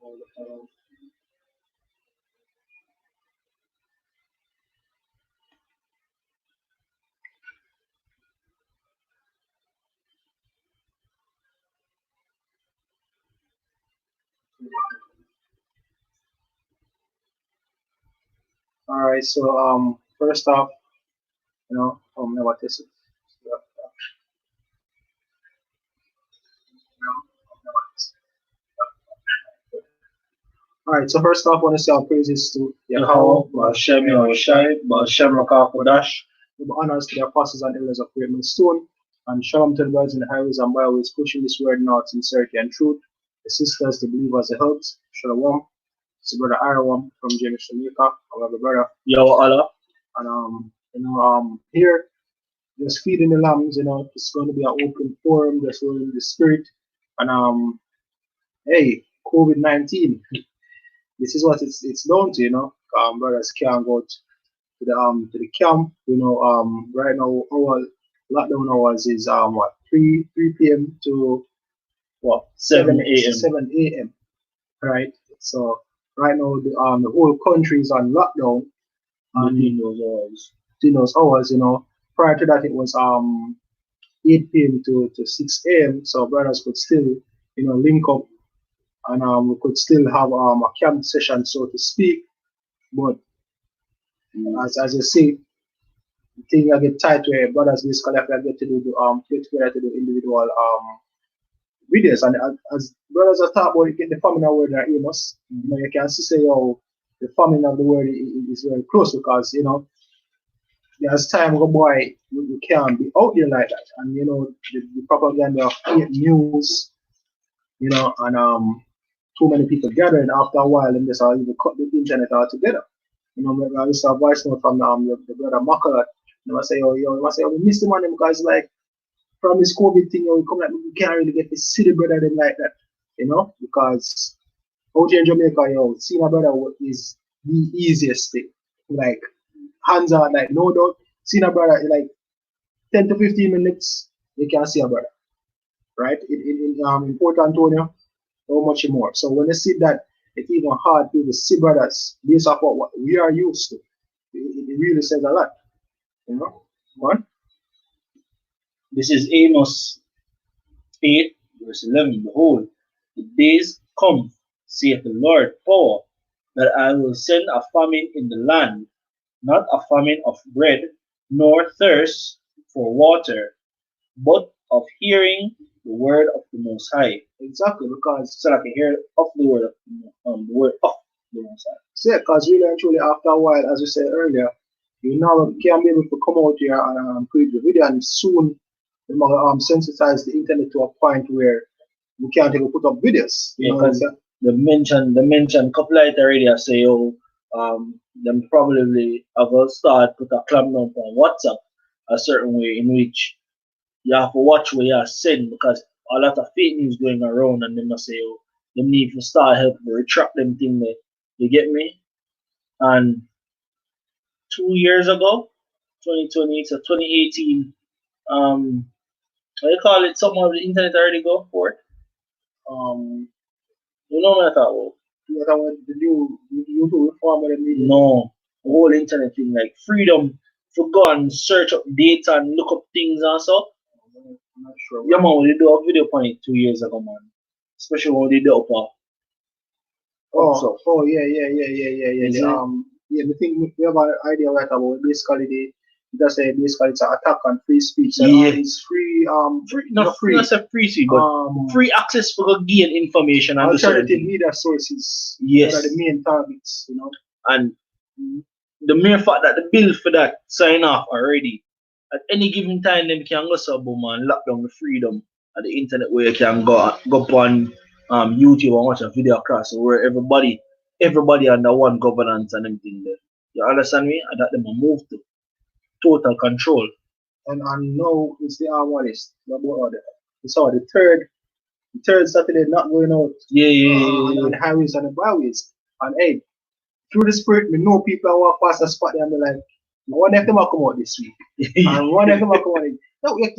All right. So first off, what is it? All right. So first off, I want to say our praises to Yahweh, Hashem, Yahushai, Hashem Rakakodash. Give honors to the apostles and elders of Great Millstone, and shalom to the brothers in the highways and byways pushing this word north, sincerity and truth. The sisters, the believers, the helps. Shalom. It's brother Arawam from James Jamaica. I love the brother. Yo Allah. And here just feeding the lambs, it's going to be an open forum, just rolling the spirit. And hey, COVID-19. This is what it's down to, brothers can't go to the camp, right now our lockdown hours is 3 p.m. to what 7 a.m. right? So right now the whole country is on lockdown within those hours. Within those hours, prior to that it was 8 p.m. to 6 a.m. So brothers could still link up and we could still have a camp session, so to speak. But as you see, the thing I get tight where brothers basically have to get to do get together to do individual videos, and as brothers are talking about, you get the famine of the word that Amos. You can see say the famine of the word is very close, because there's time go by we can't be out there like that, and the propaganda of fake news, and too many people gathering after a while, and just even cut the internet altogether. I used to have a voice note from the brother Makalat. I say, we miss the man because like from this COVID thing, we come like we can't really get to see the brother them like that, because out here in Jamaica, seeing a brother is the easiest thing. Like hands on, like no doubt, seeing a brother in like 10 to 15 minutes, you can see a brother, right? In Port Antonio, how much more. So when you see that, it's even hard to see brothers based off what we are used to. It really says a lot, One. This is Amos 8, verse 11. Behold, the days come, saith the Lord power, that I will send a famine in the land, not a famine of bread, nor thirst for water, but of hearing the word of the Most High. Exactly, because so I can hear of the word of the word of the Most High. So, because really and truly, after a while, as we said earlier, you now can be able to come out here and create the video, and soon we sensitize the internet to a point where we can't even put up videos. The mention couple of already I say, them probably have a start put a clamp down on WhatsApp a certain way in which you have to watch what you are saying, because a lot of fake news going around, and they must say, they need to start helping to retract them thing there. You get me? And 2 years ago, 2020 to 2018, what do you call it? Some of the internet already go for it. You know what I thought about? You know what the new YouTube reform of the media? No, the whole internet thing, like freedom to go and search up data and look up things and stuff. I'm not sure. Yeah, man, we did do a video on it 2 years ago, man. Especially when we did the upper. Yeah, the thing we have an idea right about basically basically it's an attack on free speech. It's free not free speech, but free access for gain information and alternative media sources. Yes. That are the main targets, And the mere fact that the bill for that sign off already, at any given time them can go sub and lock down the freedom at the internet, where you can go on YouTube and watch a video across, where everybody under one governance and everything there. You understand me? And that them move to total control. And now it's the armorist. It's all the third Saturday not going out. On the highways and the byways. And hey, through the spirit, we know people who walk past the spot there and be like, one of them will come out this week. And one of them will come out. No, you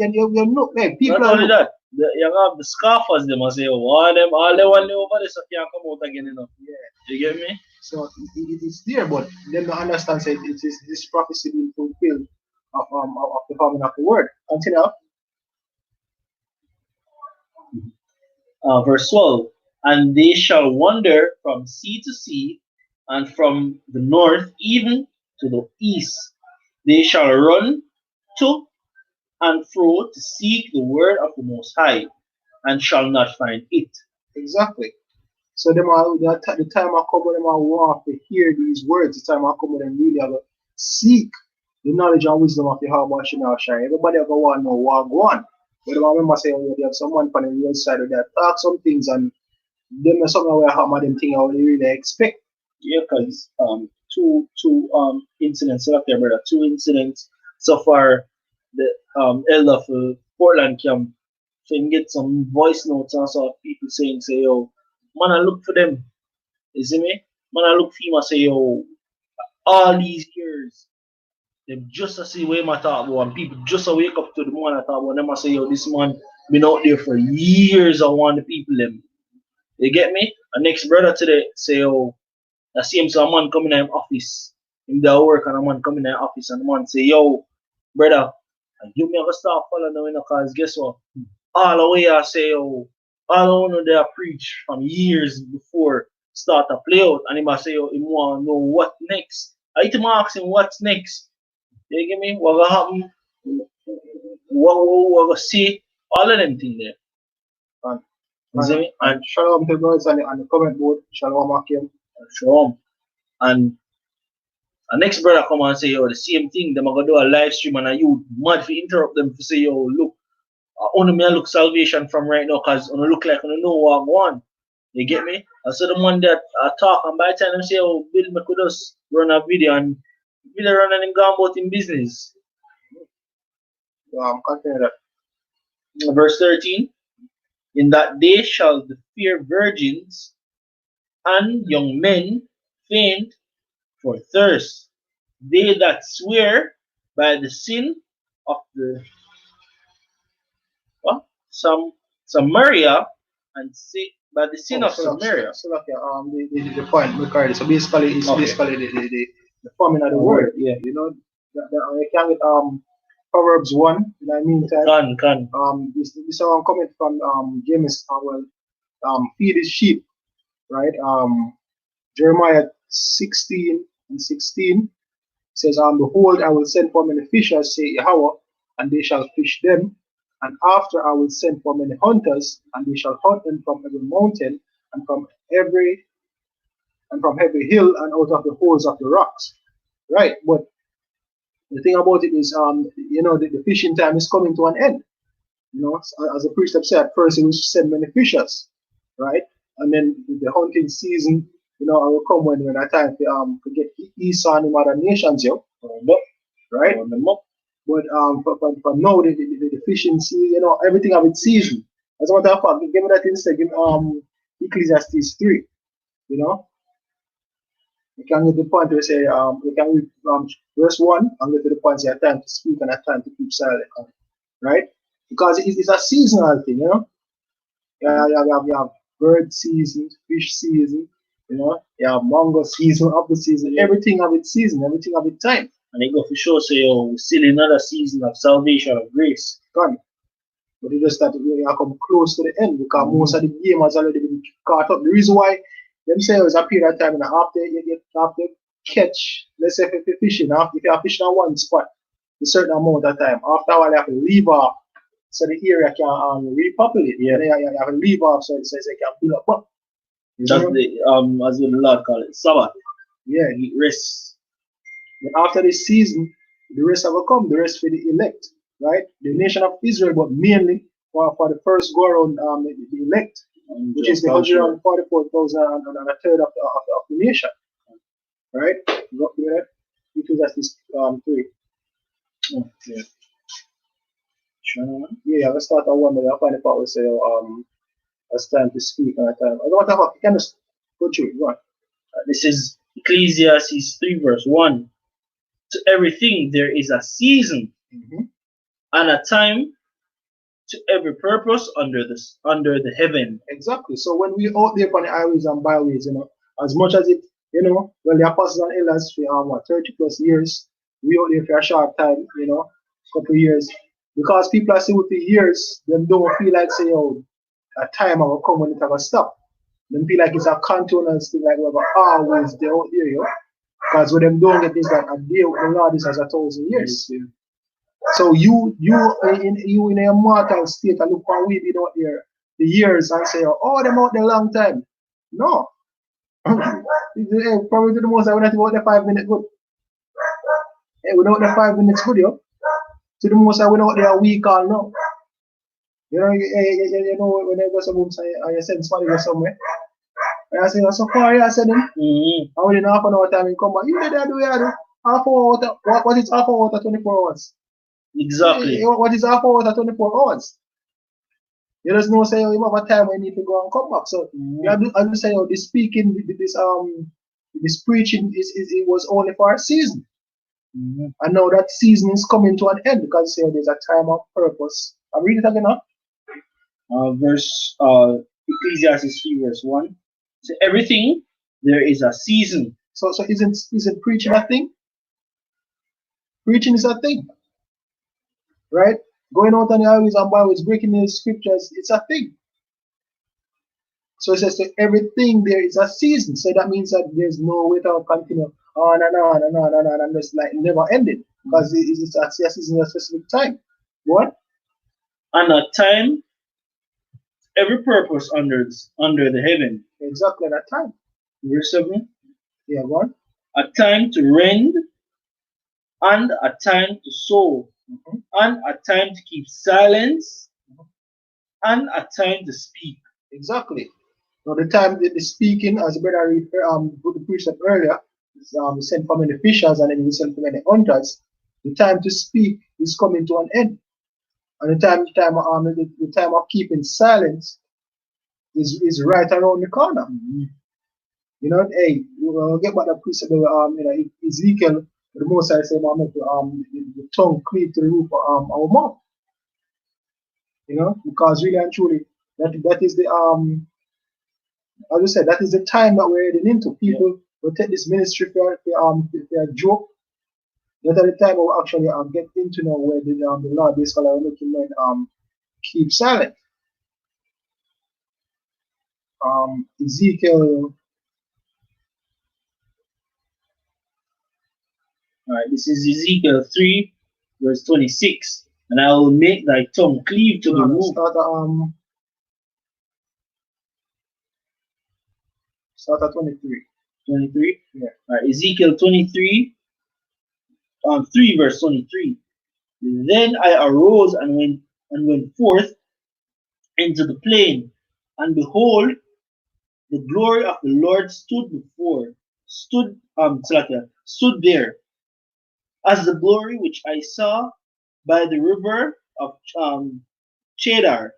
know, like, people not only that. You have the scoffers, them, I say, oh, all they want over this, so can't come out again, you know. Yeah. You get me? So it is there, but them don't understand say it is this prophecy being fulfilled of the coming of the word. Continue. Verse 12. And they shall wander from sea to sea, and from the north even to the east. They shall run to and fro to seek the word of the Most High, and shall not find it. Exactly. So the time I come when them are want to hear these words, the time I come when them really have to seek the knowledge and wisdom of the Yahweh Shema Shai. Everybody ever want to know what go on. But I remember saying oh, they have someone from the real side of that talk some things and them are something where how them thing I would really expect. Yeah, because two incidents up there, brother. Two incidents so far. The elder for Portland camp, so you can get some voice notes and so people saying, say, yo, man, I look for them. You see me? Man, I look for him and say, yo, all these years, them just to see where my talk about, and people just to wake up to the man I talk about, them I say, yo, this man been out there for years. I want the people them. You get me? And next brother today say, yo, the same so a man coming in office. Him there work and a man coming in office and the man say, yo, brother, you me ever start following them, you know, cause guess what? All the way I say, yo, all I know they preach from years before start to play out. And he must say, yo, he want to know what next. I him ask him what's next. You get me? What will happen? What will see? All of them things there. And, You see and, me? and shalom to brothers on the comment board. Shalom Akim. Show 'em. And a next brother come and say, yo, the same thing. Them are gonna do a live stream and you mad to interrupt them to say, yo, look, only me I look salvation from right now because I look like I know what I want. You get me? And so the one that I talk and by the time them say, oh, Bill, me could just run a video and Bill run and him go about in business. Continue that. Verse 13. In that day shall the fair virgins and young men faint for thirst. They that swear by the sin of the some Samaria and say by the sin of Samaria. So like the point, Ricardo. So basically, it's Okay. basically the forming of the word. Yeah. You know, you can get Proverbs 1. In the meantime, Can. this one coming from James. Feed his sheep, right? Jeremiah 16:16 says, behold, I will send for many fishers, say Yahweh, and they shall fish them. And after I will send for many hunters, and they shall hunt them from every mountain and from every hill and out of the holes of the rocks. Right? But the thing about it is, the fishing time is coming to an end. You know, as the priest have said, first he will send many fishers, right? And then the hunting season, I will come when I time to get Esau and the other nations, right? But for now, the fishing season, everything have its season. As a matter of fact, give me that instead, give Ecclesiastes 3, You can get the point where say, you can read verse 1 and get to the point say, time to speak and a time to keep silent, right? Because it's a seasonal thing, You have bird season, fish season, you have mango season, apple season, everything have its season, everything have its time. And they go for sure say, oh, we're still in another season of salvation of grace. Gone. But it just that we are come close to the end because most of the game has already been caught up. The reason why them say it was a period of time and after you catch, let's say if you're fishing, if you're fishing on one spot a certain amount of time, after a while you have to leave off so the area can repopulate. Yeah. You have to leave off so it can build up. That's the as the Lord call it, Sabbath. Yeah. Rest. But after this season, the rest will come, the rest for the elect, right? The nation of Israel, but mainly for the first go around the elect, which is the 144,000 and a third of the nation. Right? Go through that. Ecclesiastes 3. Oh, yeah. Sure. Yeah, let's start at 1, but I'll find the part where say it's time to speak and a time. I don't know, can just go through it. Go on. This is Ecclesiastes 3 verse 1. To everything there is a season and a time to every purpose under the heaven. Exactly. So when we out there on the highways and byways, as much as it, well, the apostles and elders for 30 plus years, we out there for a short time, couple of years. Because people are still with the years, them don't feel like say, oh, a time will come when it will stop. Them feel like it's a continuous thing, like we're always there out there, Because when them don't get this, like a day with the Lord is as 1,000 years. Yeah. So you in a mortal state and look what we've been out there the years and say, oh, them out there long time. No. Probably to the most I went about the 5 minutes good. Hey, without the 5 minutes good, yo. To the most I went out there a week or no. You know, when I go some rooms and you send somebody go somewhere. And I say, so far, I said, Mm-hmm. I within half an hour time and come back. You did that, do you do? Half hour, what is half hour to 24 hours? Exactly. What is half hour to 24 hours? You just know say you have a time when you need to go and come back. So I just say this speaking, this preaching it was only for a season. Mm-hmm. And now that season is coming to an end because there's a time of purpose. I'm reading it again now. Ecclesiastes 3 verse 1. So everything there is a season. So isn't preaching a thing? Preaching is a thing. Right? Going out on the highways and byways, breaking the scriptures, it's a thing. So it says to everything there is a season. So that means that there's no way to continue on and on and on and on and just like never ending. Because it's a season at a specific time. What? And a time, every purpose under the heaven. Exactly that time. Verse 7. Yeah, what? A time to rend and a time to sow. Mm-hmm. And a time to keep silence, and a time to speak. Exactly. Now the time the speaking, as brother preached up earlier, sent for many fishers and then we sent for many hunters. The time to speak is coming to an end, and the time of keeping silence is right around the corner. Mm-hmm. Hey, we'll get back the precept of Ezekiel. The Most I say, make the tongue cleave to the roof of our mouth. Because really and truly, that is the as I said, that is the time that we're heading into. People will take this ministry for a joke. That at the time we'll actually get into now where the Lord basically are making men keep silent. Ezekiel. All right, this is Ezekiel 3, verse 26. And I will make thy tongue cleave to the roof. Start at 23. 23? Yeah. All right, Ezekiel 23, 3, verse 23. Then I arose and went forth into the plain, and behold, the glory of the Lord stood there, as the glory which I saw by the river of Cheddar,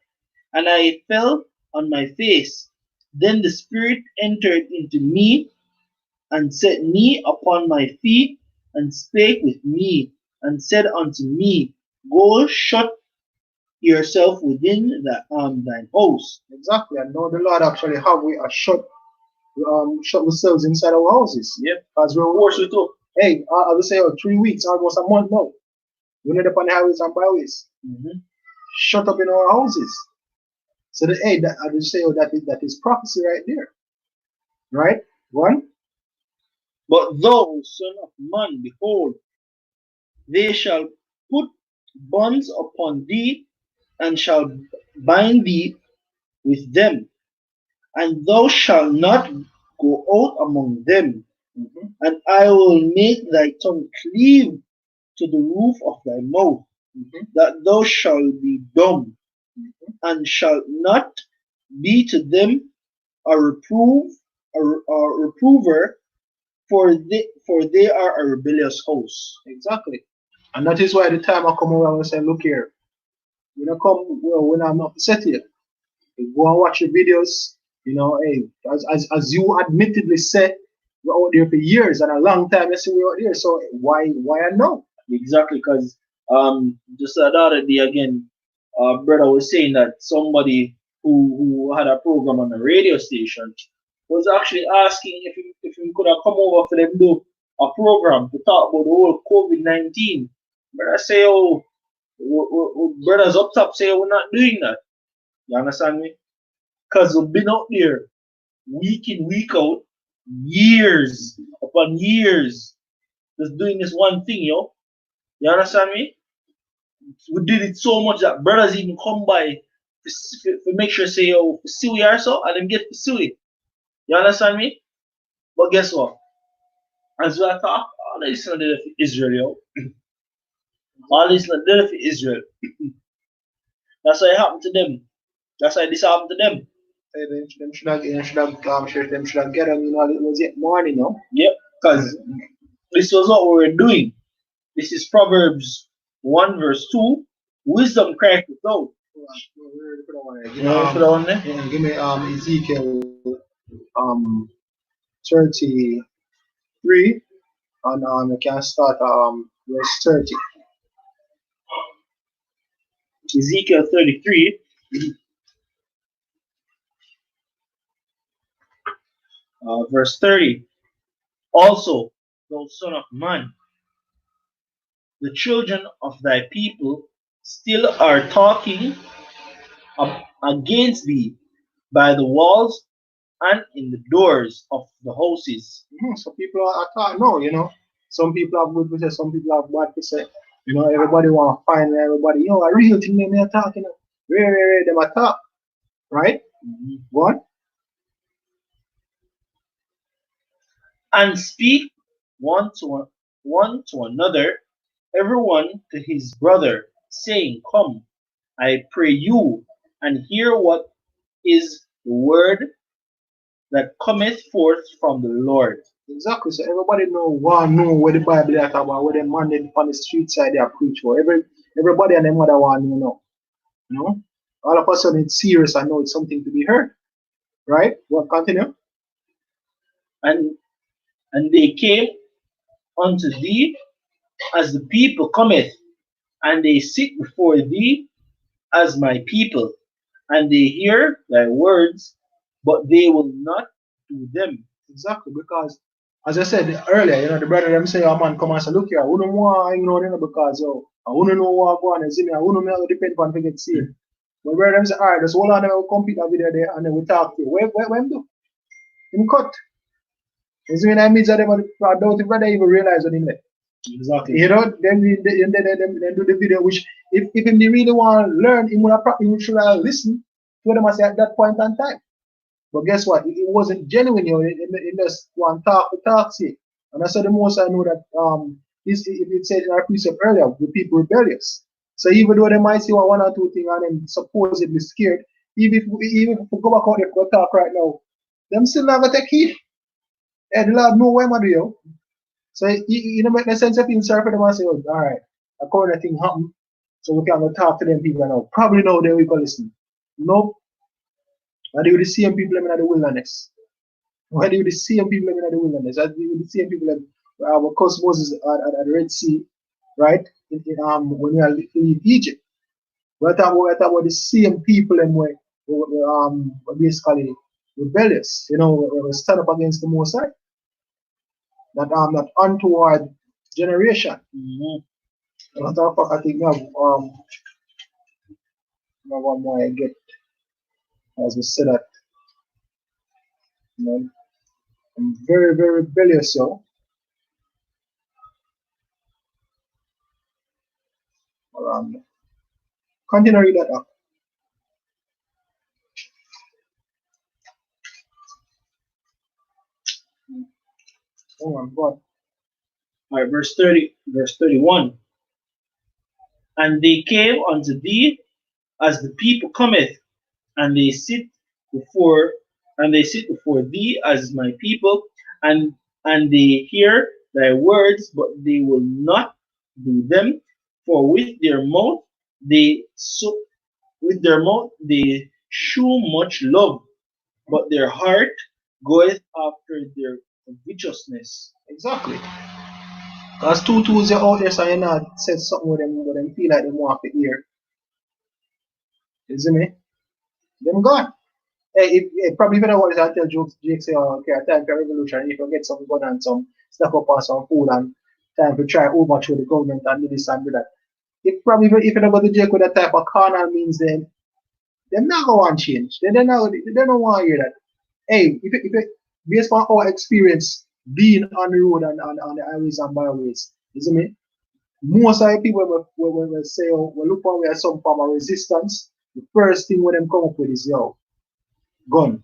and I fell on my face. Then the Spirit entered into me, and set me upon my feet, and spake with me, and said unto me, Go shut yourself within thine house. Exactly. And now the Lord actually have we shut ourselves inside our houses. Yep. Because we're forced to. Hey, I would say 3 weeks, almost a month now. We're not upon the highways and byways. Mm-hmm. Shut up in our houses. So I would say that is prophecy right there. Right? One. But thou, son of man, behold, they shall put bonds upon thee, and shall bind thee with them, and thou shalt not go out among them. Mm-hmm. And I will make thy tongue cleave to the roof of thy mouth, that thou shalt be dumb, and shalt not be to them a reprover, for they are a rebellious host. Exactly. And that is why the time I come around and say, look here, when I'm not set here, go and watch your videos, hey, as you admittedly said, we're out there for years and a long time, you see we're out there, so why I know? Exactly, because just the other day again, brother was saying that somebody who had a program on a radio station was actually asking if he could have come over for them do a program to talk about the whole COVID-19. But I say, oh, brothers up top say we're not doing that. You understand me? Because we've been out there week in, week out, years upon years, just doing this one thing, yo. You understand me? We did it so much that brothers even come by to make sure say, yo, see we are so, and them get to see it. You understand me? But guess what? As we talk, all this not there for Israel, yo. All this not there for Israel. That's why it happened to them. That's why this happened to them. Hey, them should have get them, it was yet morning, no? Yep, because this was what we were doing. This is Proverbs 1 verse 2. Wisdom cracked it out. Put that one there. Yeah, give me Ezekiel 33 and we can start verse 30. Ezekiel 33. Verse 30. Also, thou son of man, the children of thy people still are talking against thee by the walls and in the doors of the houses. So people are talking, no, some people have good to say, some people have bad to say. Everybody want to find everybody, a real thing they are talking. Where them attack, right? What? And speak one to another, everyone to his brother, saying, Come, I pray you, and hear what is the word that cometh forth from the Lord. Exactly. So everybody know where the Bible is about, where the man on the street side they are preach for. Everybody and their mother want to know. All of a sudden it's serious. I know it's something to be heard. Right? What continue? And they came unto thee as the people cometh, and they sit before thee as my people, and they hear thy words, but they will not do them. Exactly, because as I said earlier, the brother them say, oh man, come and say, look here, I wouldn't want, because I wouldn't know what go on and see me, I wouldn't know depend upon to get saved. But brother them say, alright, just hold on, them will complete that video there and then we talk to you. Where do? In cut. You see when I meet them, I doubt if brother even realize what he meant. Exactly. Then do the video, which if he really want to learn, he should listen to them I say at that point in time. But guess what? It wasn't genuine, in just one talk sake. And that's the most I know that it said in our precept earlier, the people rebellious. So even though they might see one or two things and then supposedly scared, even if we go back out there for talk right now, them still never take heed. And the Lord know where am I do. So you know make no sense of being sorry for them and say, oh, all right, according to thing happen, so we can go talk to them people now. Probably know they will go listen. Nope. Why do the same people in the wilderness? Why do the same people in the wilderness? Why do the same people that cursed Moses at the Red Sea, right? When we are leave Egypt. We're talking about the same people and we basically rebellious, we stand up against the Most High. That untoward generation. What the fuck I think now one more I get as we said that. I'm very, very rebellious, so. Continue read that up. Oh my God. All right, verse 31. And they came unto thee as the people cometh, and they sit before thee as my people, and they hear thy words, but they will not do them. For with their mouth they shew much love, but their heart goeth after their covetousness. Exactly. Because two tools are out there, so you know, said something with them feel like they want to hear. You see me? Them gone. Hey, probably if you know what is, I tell Jake say, oh, okay, time for revolution. If you get some gun and some stuff up on some food and time to try overthrow the government and do this and do that. If probably if you know about the Jake with that type of carnal means, then they're not going to change. They don't want to hear that. Hey, if based on our experience being on the road and on the highways and byways, you see me? Most of the people when say, oh, we look for some form of resistance, the first thing when them come up with is, yo, gun,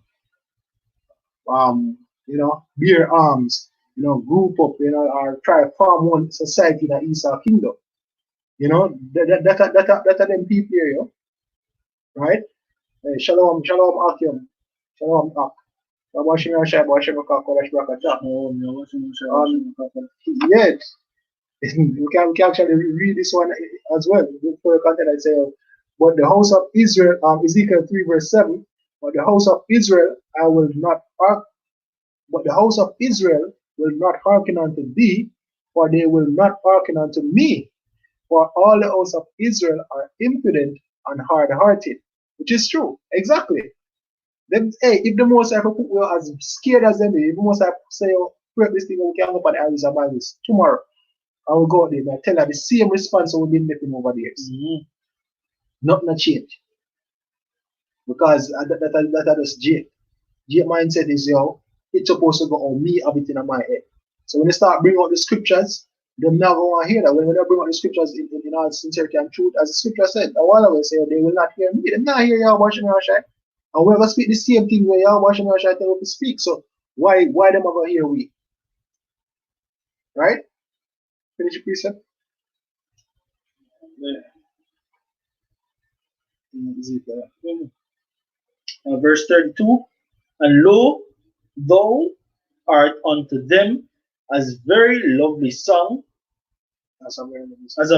bear arms, group up, or try to form one society in the Eastern Kingdom. That are them people here, right? Hey, shalom, Akim, shalom, Ak. Washing your shop, washing your car, washing your car. Yeah, we can actually read this one as well. For the content I say, but the house of Israel, Ezekiel 3 verse 7, but the house of Israel I will not but the house of Israel will not hearken unto thee, for they will not hearken unto me. For all the house of Israel are impudent and hard-hearted. Which is true. Exactly. Then, hey, if the most I put you as scared as them, if the most I say, oh, prep this thing, we can go up at the Arizona about this tomorrow. I will go out there and I tell her the same response we've been making over the years. Nothing change. Because that is Jake. Jake mindset is, it's supposed to go on me, everything in my head. So when they start bringing out the scriptures, they're not going to hear that. When they bring out the scriptures in all sincerity and truth, as the scripture said, a while ago, say, they will not hear me. They're not hear Yahweh Shem Yahshai. And we ever speak the same thing where Yahweh Shem Yahshai tell us to speak. So why them are going to hear we? Right? Finish your precept. Verse 32, and lo, thou art unto them as very lovely song, as a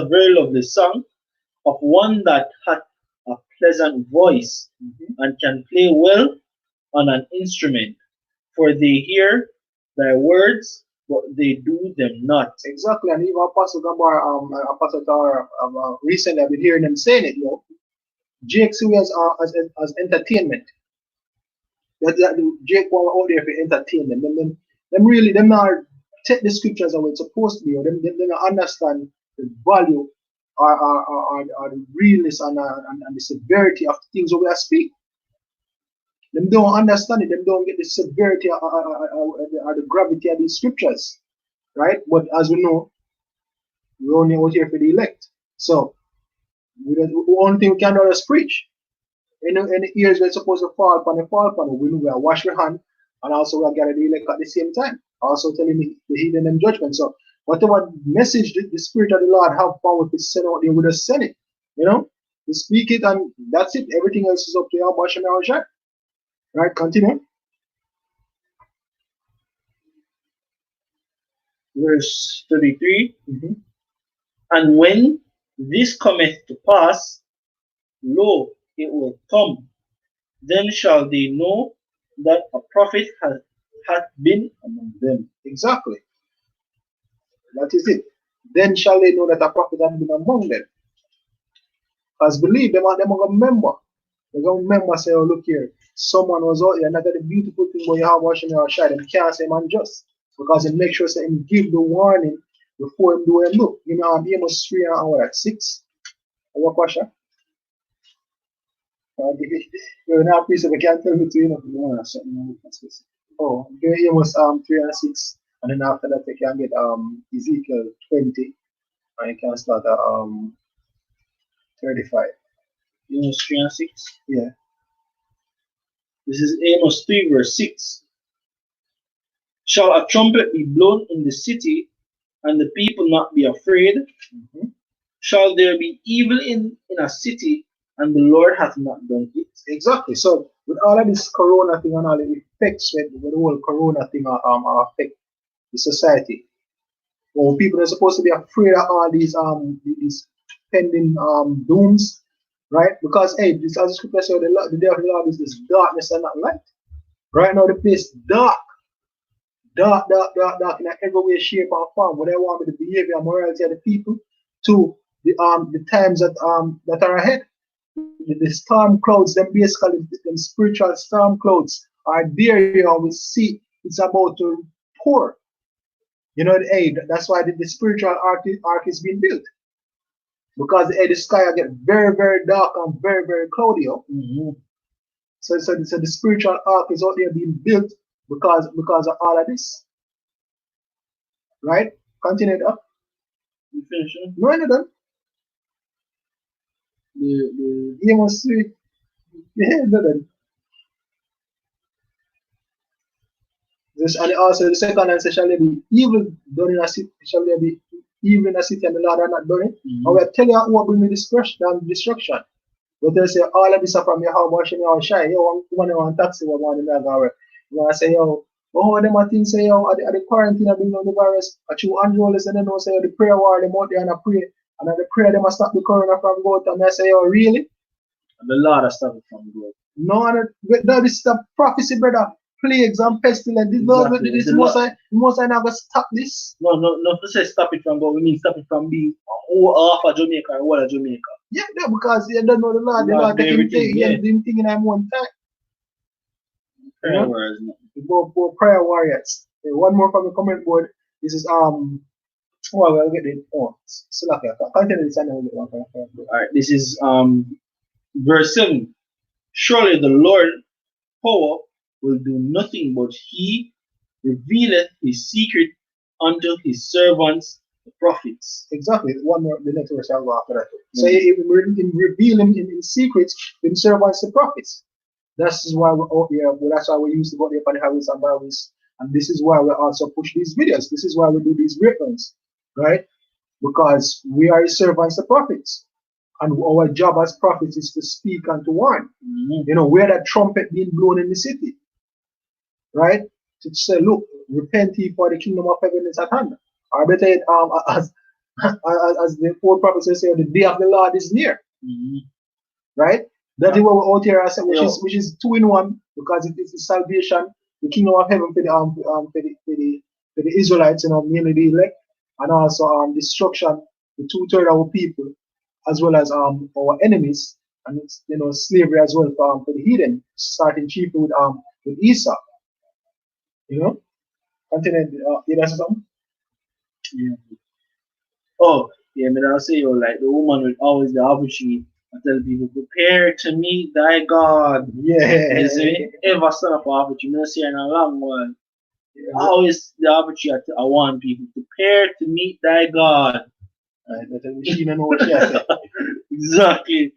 very lovely song of one that hath a pleasant voice and can play well on an instrument, for they hear thy words, but they do them not. Exactly, and even Apostle Gabar, Apostle Tar, recently I've been hearing them saying it, Jake see as entertainment. That Jake was out there for entertainment. Them not take the scriptures away it's supposed to be, or them not understand the value or the realness and the severity of the things that we are speaking. Them don't understand it, them don't get the severity or the gravity of these scriptures. Right? But as we know, we're only out here for the elect. So the only thing we can do is preach. Any ears we're supposed to fall upon it, we know we are wash your hand, and also we are gather the elect at the same time. Also telling the hidden and judgment. So whatever message the Spirit of the Lord have power to send out, they would have sent it. We speak it and that's it. Everything else is up to Yahweh Shem Yahshai. Right, continue. Verse 33. And when this cometh to pass, lo, it will come. Then shall they know that a prophet hath been among them. Exactly. That is it. Then shall they know that a prophet hath been among them. As believe, them are going to remember. They're going to remember, say, oh, look here, someone was out here, and that's the beautiful thing about Yahweh Shem Yahshai. Them can't say man just. Because he make sure say him give the warning before him do him look. Amos 3 and what at 6. What question? You're not pleased if I can't tell me to Oh, Amos 3 and 6. And then after that you can get Ezekiel 20. And you can start at 35. Amos 3 and 6? Yeah. This is Amos 3 verse 6. Shall a trumpet be blown in the city, and the people not be afraid? Shall there be evil in a city, and the Lord hath not done it? Exactly. So with all of this corona thing and all the effects with the whole corona thing affect the society. Well, people are supposed to be afraid of all these pending dooms, right? Because hey, this as the scripture says, the day of the Lord is this darkness and not light. Right now the place dark in every way, shape, or form. What I want with the behavior and morality of the people to the times that are ahead. the storm clouds, them basically them spiritual storm clouds are there. We see it's about to pour. Hey, that's why the spiritual ark is being built. Because the sky get very, very dark and very, very cloudy. Mm-hmm. So the spiritual ark is out there being built because of all of this. Right? Continue up. You finish it? No, no, done. The game was sweet. Yeah, no, done. And also the second answer shall be evil done in a city, shall be evil in a city and the Lord are not done it. Mm-hmm. I will tell you what bring me destruction. But they say all of this are from your house, washing your shy. Yo, one on taxi, one in the hour. You want to say, yo, oh, them are things say, yo, at the quarantine, I bring on the virus. At you unrollers and then they say, the prayer war, them out there and I pray. And at the prayer, they must stop the corona from going. And I say, yo, really? And the Lord has stopped it from going. No, no, this is a prophecy, brother. Plagues and pestilence. Exactly. This most I never stop this. No, to say stop it from going. We mean stop it from being half of Jamaica or all of Jamaica. Yeah, because you don't know the Lord. The Lord taking thing in one time. Prayer warriors. For prayer warriors. One more from the comment board. This is oh, we'll get it. Oh, so lucky. Continue this and then we'll get one. Alright, this is verse 7. Surely the Lord power will do nothing, but he revealeth his secret unto his servants the prophets. Exactly. One more, the next verse I'll go after that. So in revealing in secrets, in servants the prophets. That's why we're out here. That's why we used to go there for the Harris and Bibles. And this is why we also push these videos. This is why we do these breakdowns, right? Because we are servants the prophets. And our job as prophets is to speak and to warn. Mm-hmm. We're that trumpet being blown in the city. Right? To say, look, repent ye for the kingdom of heaven is at hand. Or better yet, as the four prophets say, the day of the Lord is near. Mm-hmm. Right? That is what we're out here, which is two in one, because it is the salvation, the kingdom of heaven for the Israelites, mainly the elect, and also destruction, the 2/3 of our people, as well as our enemies, and slavery as well for the heathen, starting chiefly with Esau. Continue. You know something? Yeah. Oh, yeah, I'll say, like the woman with always the opportunity. I tell people, prepare to meet thy God. Yeah. You see, ever stand up for opportunity, I see in a long one. Yeah. Always the opportunity I want people, prepare to meet thy God. She don't know what she has said. Exactly.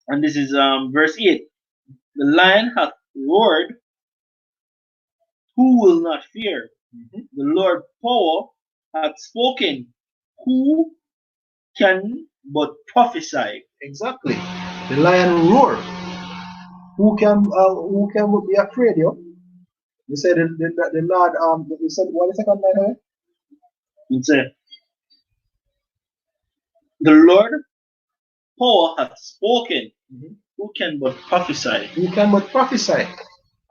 And this is verse 8. The lion hath roared, who will not fear? Mm-hmm. The Lord power hath spoken, who can but prophesy? Exactly. The lion roar. Who can be afraid, yo? You said the Lord you said what is the second line? You say the Lord power hath spoken. Mm-hmm. Who can but prophesy? Who can but prophesy?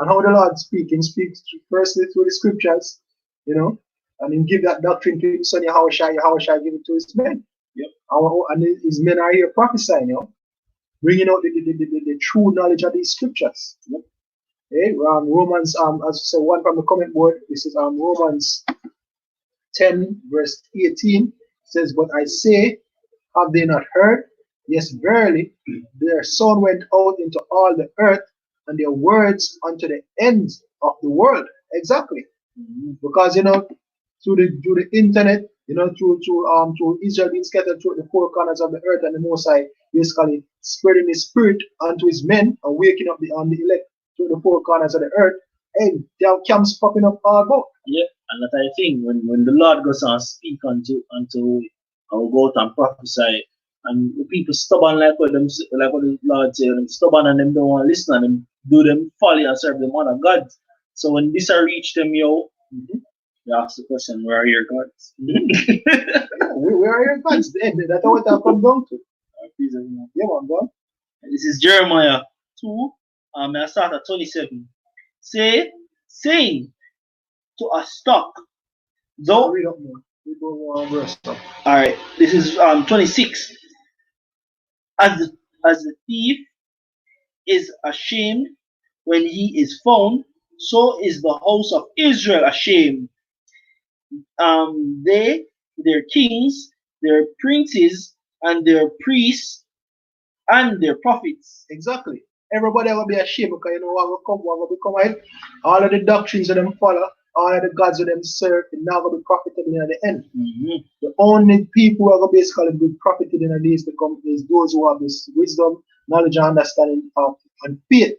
And how the Lord speaks? He speaks firstly through the scriptures, and he give that doctrine to his son, how shall give it to his men? Yep. And his men are here prophesying, bringing out the true knowledge of these scriptures. Yep. Okay, Romans, as I said, one from the comment board, this is Romans 10, verse 18, says, but I say, have they not heard? Yes, verily, their sound went out into all the earth, and their words unto the ends of the world. Exactly. Mm-hmm. Because through the internet, through Israel being scattered through the four corners of the earth, and the Most High basically spreading his spirit unto his men and waking up the elect through the four corners of the earth. Hey, there are camps popping up all about. Yeah, and that I think when the Lord goes and speak unto our go out and prophesy, and the people stubborn like what the Lord say, them stubborn and them don't want to listen and them do them folly and serve them other gods. So when this reach them, mm-hmm. You ask the question, where are your gods? Where are your gods? That's what I come down to. Yeah, man, go. This is Jeremiah 2. I start at 27. Saying to a stock, though. Read up more. Read more verse. Alright, this is 26. As the thief is ashamed when he is found, so is the house of Israel ashamed. They, their kings, their princes, and their priests, and their prophets. Exactly. Everybody will be ashamed because you know what will become right? All of the doctrines of them follow, all of the gods of them serve, and now will be profitable at the end. Mhm. The only people who are going to basically be profited in these become is those who have this wisdom, knowledge, and understanding of and faith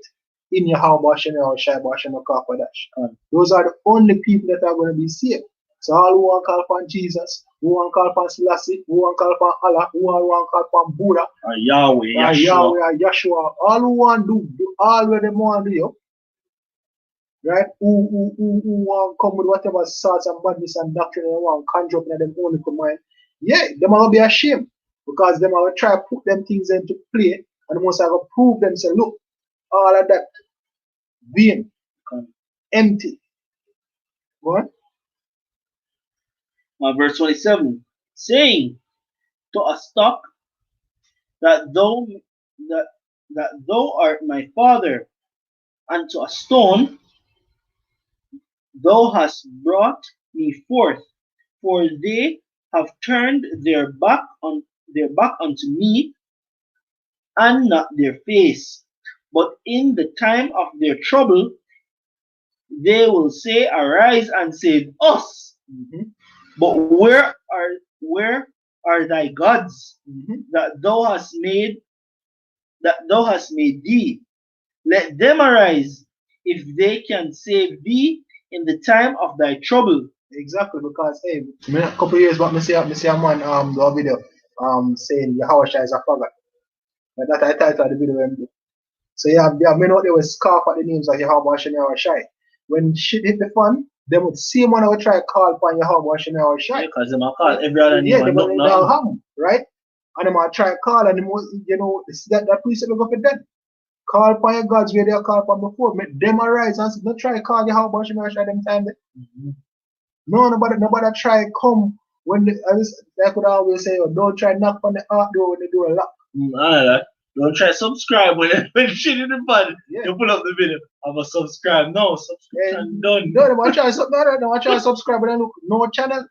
in Yahweh Hashem or Shai Hashem or Kakadash. Those are the only people that are going to be saved. So all who want to call upon Jesus, who want to call upon Selassie, who want to call upon Allah, who want to call upon Buddha, Yahweh, or Yahshua. Yahweh, or Yahshua, all who want to do all what they want to do, right? Who want to come with whatever sorts and madness and doctrine they want to conjure up in them own little mind. Yeah, them are going to be ashamed because them are going to try to put them things into play and they must have to prove them, say, look, all of that vain, empty. What? Verse 27, saying to a stock that thou art my father, and to a stone thou hast brought me forth, for they have turned their back unto me, and not their face. But in the time of their trouble they will say, Arise and save us. Mm-hmm. But where are thy gods that thou hast made thee? Let them arise, if they can save thee in the time of thy trouble. Exactly, because hey, a couple of years back, me see a man do a video saying Yahweh Shai is a faggot. That I titled the video. So yeah, men out there will scoff at the names of Yahweh Shai and Yahweh Shai. When shit hit the fan, them would see one who try to call upon Yahweh Shai and Yahweh Shai. Because them call every other name. Yeah, they will ham, right? And them will try to call and them, you know, that precept will go for them. Call upon your gods where they are called upon before. Make them arise and not try to call Yahweh Shai and Yahweh Shai them time. No, nobody try to come when I could always say, oh, don't try to knock on the art door when the door lock. Don't try to subscribe when shit in the button. Yeah. You pull up the video. I'm a subscribe. No, subscription done. No, they want to try to subscribe and look no channel.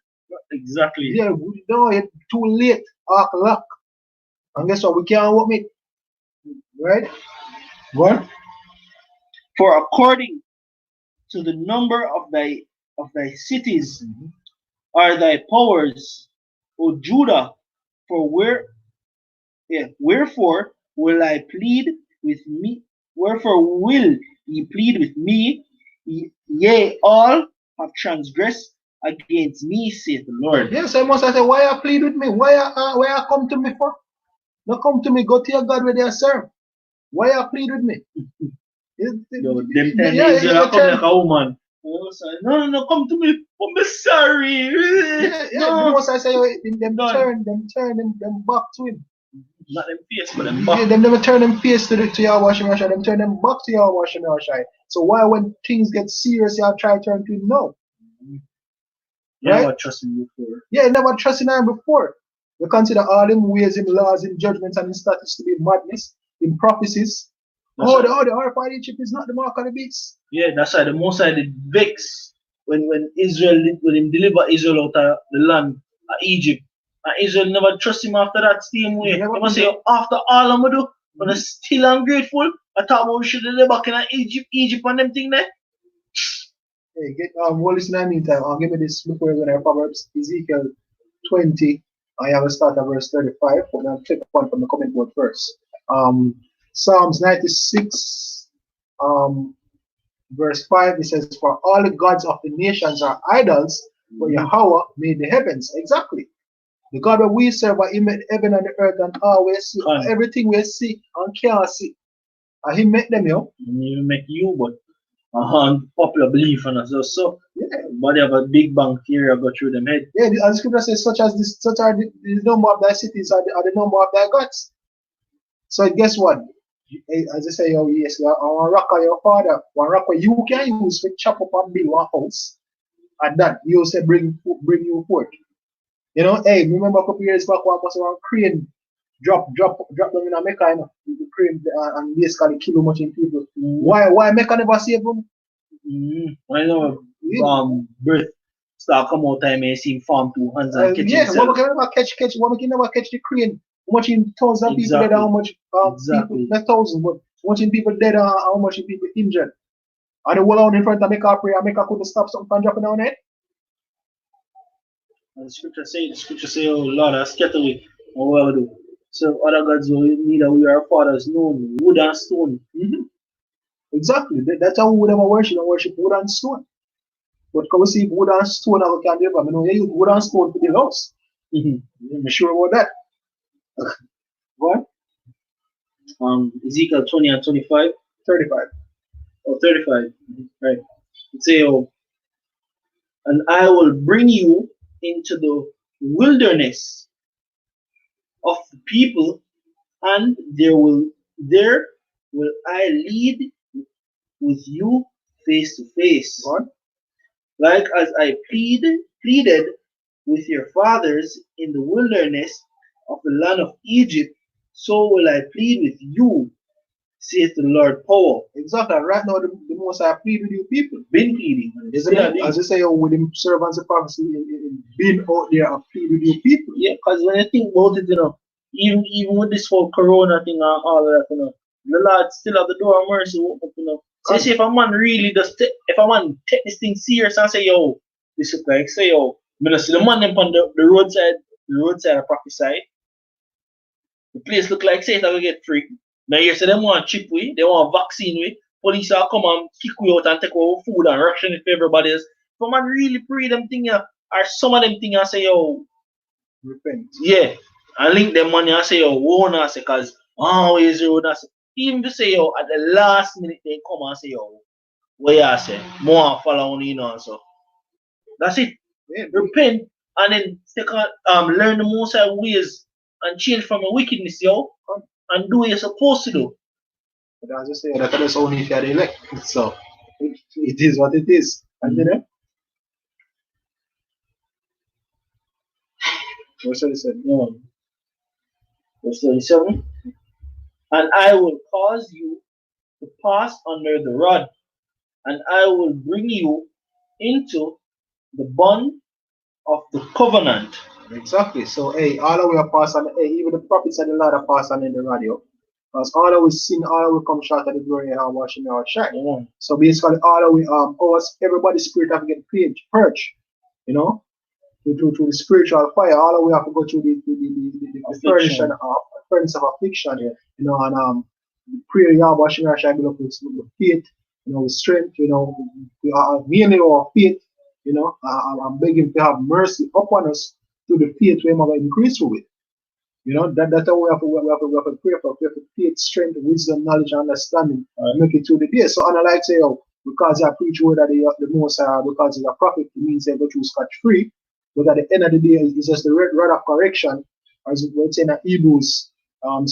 Exactly. Yeah, no, it's too late. Arc lock. And guess what? We can't work it. Right? What? For according to the number of thy cities are thy powers, O Judah, wherefore will I plead with me? Wherefore will ye plead with me? Yea, all have transgressed against me, saith the Lord. Yes, I must say, why you plead with me? Why you come to me for? Don't come to me, go to your God where they serve. Why you plead with me? Them 10 days you come like a woman. No, come to me. I'm sorry. No. Because I say them turn them back to him. Not them face, but them back. Yeah, them never turn them face to Yahweh Hashem, them turn them back to Yahweh Hashem. So why when things get serious, you try to turn to him now? You never trust him before. Yeah, you never trust him before. You consider all him ways, him laws, him judgments, and him statutes to be madness, in prophecies. The horror of Egypt is not the mark of the beast. Yeah, that's why the Most High did vex when him deliver Israel out of the land of Egypt. And Israel never trust him after that same way. They must say, after all I'm do, but I'm still ungrateful. I thought we should have been back in Egypt and them thing there. Hey, well, listen to me meantime. I'll give me this before we're going to Proverbs Ezekiel 20. I have a start at verse 35. We're going to click one from the comment board first. Psalms 96, verse 5, it says, for all the gods of the nations are idols, but Yahweh made the heavens. Exactly. The God that we serve, He made heaven and the earth and all we see, everything we see and can't see. And He made them, yo. He make you, but popular belief and so yeah. But they have a big bang theory go through them head. Yeah, as the scripture says, such are the number of thy cities are the number of thy gods. So guess what? As I say, oh yes, one rock of your father, one rock you can use to chop up and build one house, and that you say bring you forth. You know, hey, remember a couple years back, one was around crane drop them in America, you know, the Ukraine, and basically kill much in people. Mm. Why America never save them? I know. Birth start come out time and see farm two hands and catch Yeah, what we himself. can never catch, what we can never catch the crane. How much in thousands of people dead, Exactly. how much Exactly. people, not thousands, but how much in people dead, how much in people injured. And the wall out in front of America pray, America couldn't stop something from dropping down there. And the scripture say, oh Lord, I scatter away. And what will do? So other gods will neither we our fathers known, wood and stone. Mm-hmm. Exactly. That's how we would ever worship and worship wood and stone. But can we see wood and stone how we can live? I mean, we use wood and stone to build house. I'm sure about that. What? Ezekiel 20 and 25. 35. Or 35. Right. It say, oh, and I will bring you into the wilderness of the people, and there will I lead with you face to face. What? Like as I pleaded with your fathers in the wilderness of the land of Egypt, so will I plead with you, saith the Lord power. Exactly. Right now, the most I plead with you people. Been pleading. Isn't it? As you say, oh, with the servants of prophecy, being out there and plead with you people. Yeah, because when you think about it, you know, even with this whole corona thing and all of that, you know, the Lord still have the door of mercy open, you know. So you see, if a man really does, if a man take this thing serious and say, yo, this is like, say, yo, I'm gonna see the man them on the roadside of prophesy. The place look like say it's gonna get free. Now you say them want chip we, they want vaccine we. Police will come and kick we out and take our food and ration it for everybody else. If a man really pray them thing or some of them thing and say, yo, repent. Yeah. And link them money and say, yo, won't I say, cause is the road I say. Even to say, yo, at the last minute they come and say, yo, what you say? More follow on, you know, and so. That's it. Yeah, Repent and then take learn the most ways and change from a wickedness, yo, and do what you're supposed to do. But as I say, that is only if you're the elect. So it is what it is. And you know? Verse 37. Yeah. Verse 37. And I will cause you to pass under the rod, and I will bring you into the bond of the covenant. Exactly. So, hey, all the way are passing, hey, even the prophets and the Lord are passing in the radio. Because all of we sin, all of we come short of the glory and washing our shine. Yeah. So basically, all of we, everybody's spirit have to get purged, you know, through the spiritual fire. All of we have to go through the furnace of affliction, Yeah. you know, and prayer, washing our shine with faith, you know, with strength, you know, mainly our faith, you know, I'm begging to have mercy upon us through the faith we have increased with. You know, that's how we have to pray for. We have to faith, strength, wisdom, knowledge, and understanding, and make it through the day. So, and I like say, oh, because I preach word that the most, because he's a prophet, it means they go through scotch free. But at the end of the day, it's just the rod of correction, as we say in Hebrews, them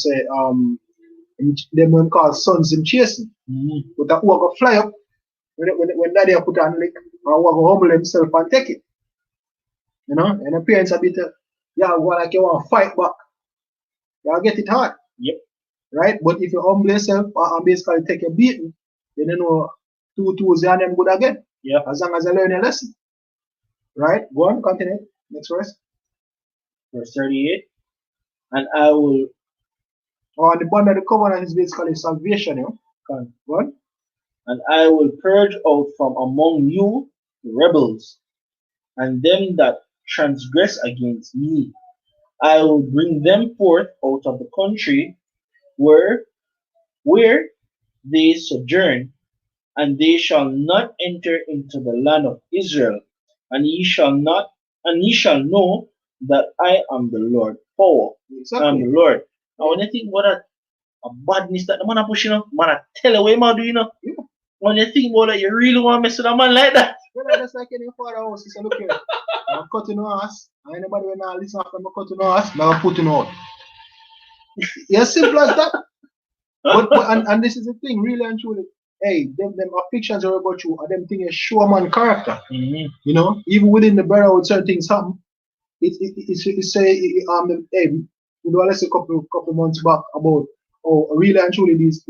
when called sons in chasing. Mm-hmm. But that who go fly up when daddy put on lick, or who go humble himself and take it. You know, and the parents a bit, like you want to fight back. You'll get it hard. Yep. Right? But if you humble yourself and basically take a beating, then you know 2 2s and them good again. Yeah. As long as you learn a lesson. Right? Go on, continue. Next verse. Verse 38. And I will. Oh, the bond of the covenant is basically salvation, you know. Go on. And I will purge out from among you the rebels, and them that transgress against me. I will bring them forth out of the country where they sojourn, and they shall not enter into the land of Israel, and ye shall know that I am the Lord. Power. Exactly. I am the Lord. Now when you think about a badness that the man are pushing up, man I tell you what man do, you know. Yeah. When you think about it, you really want to mess with a man like that. Well, that's like any father house. He said, look here, I'm cutting your ass. And anybody when I listen after I'm cutting your ass, now I'm putting out. Yeah, simple as that. but and this is the thing, really and truly. Hey, them afflictions are about you, and them things show a man character. Mm-hmm. You know, even within the brotherhood, certain things happen. It say, hey, we do a lesson couple months back about really and truly these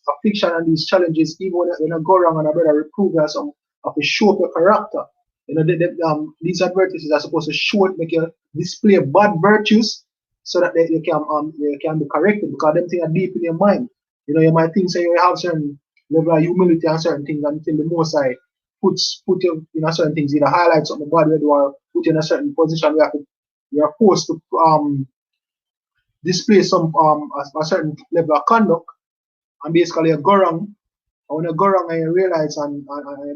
affliction and these challenges, even when I go wrong and I better reprove that some of a show of your character. You know, these advertisements are supposed to show it, make you display bad virtues so that they can be corrected because them things are deep in your mind. You know, you might think say you have certain level of humility and certain things until the most I put you in a certain things, either highlight something bad where you are put in a certain position where you are forced to display some a certain level of conduct and basically you go wrong. And when you go wrong and you realize and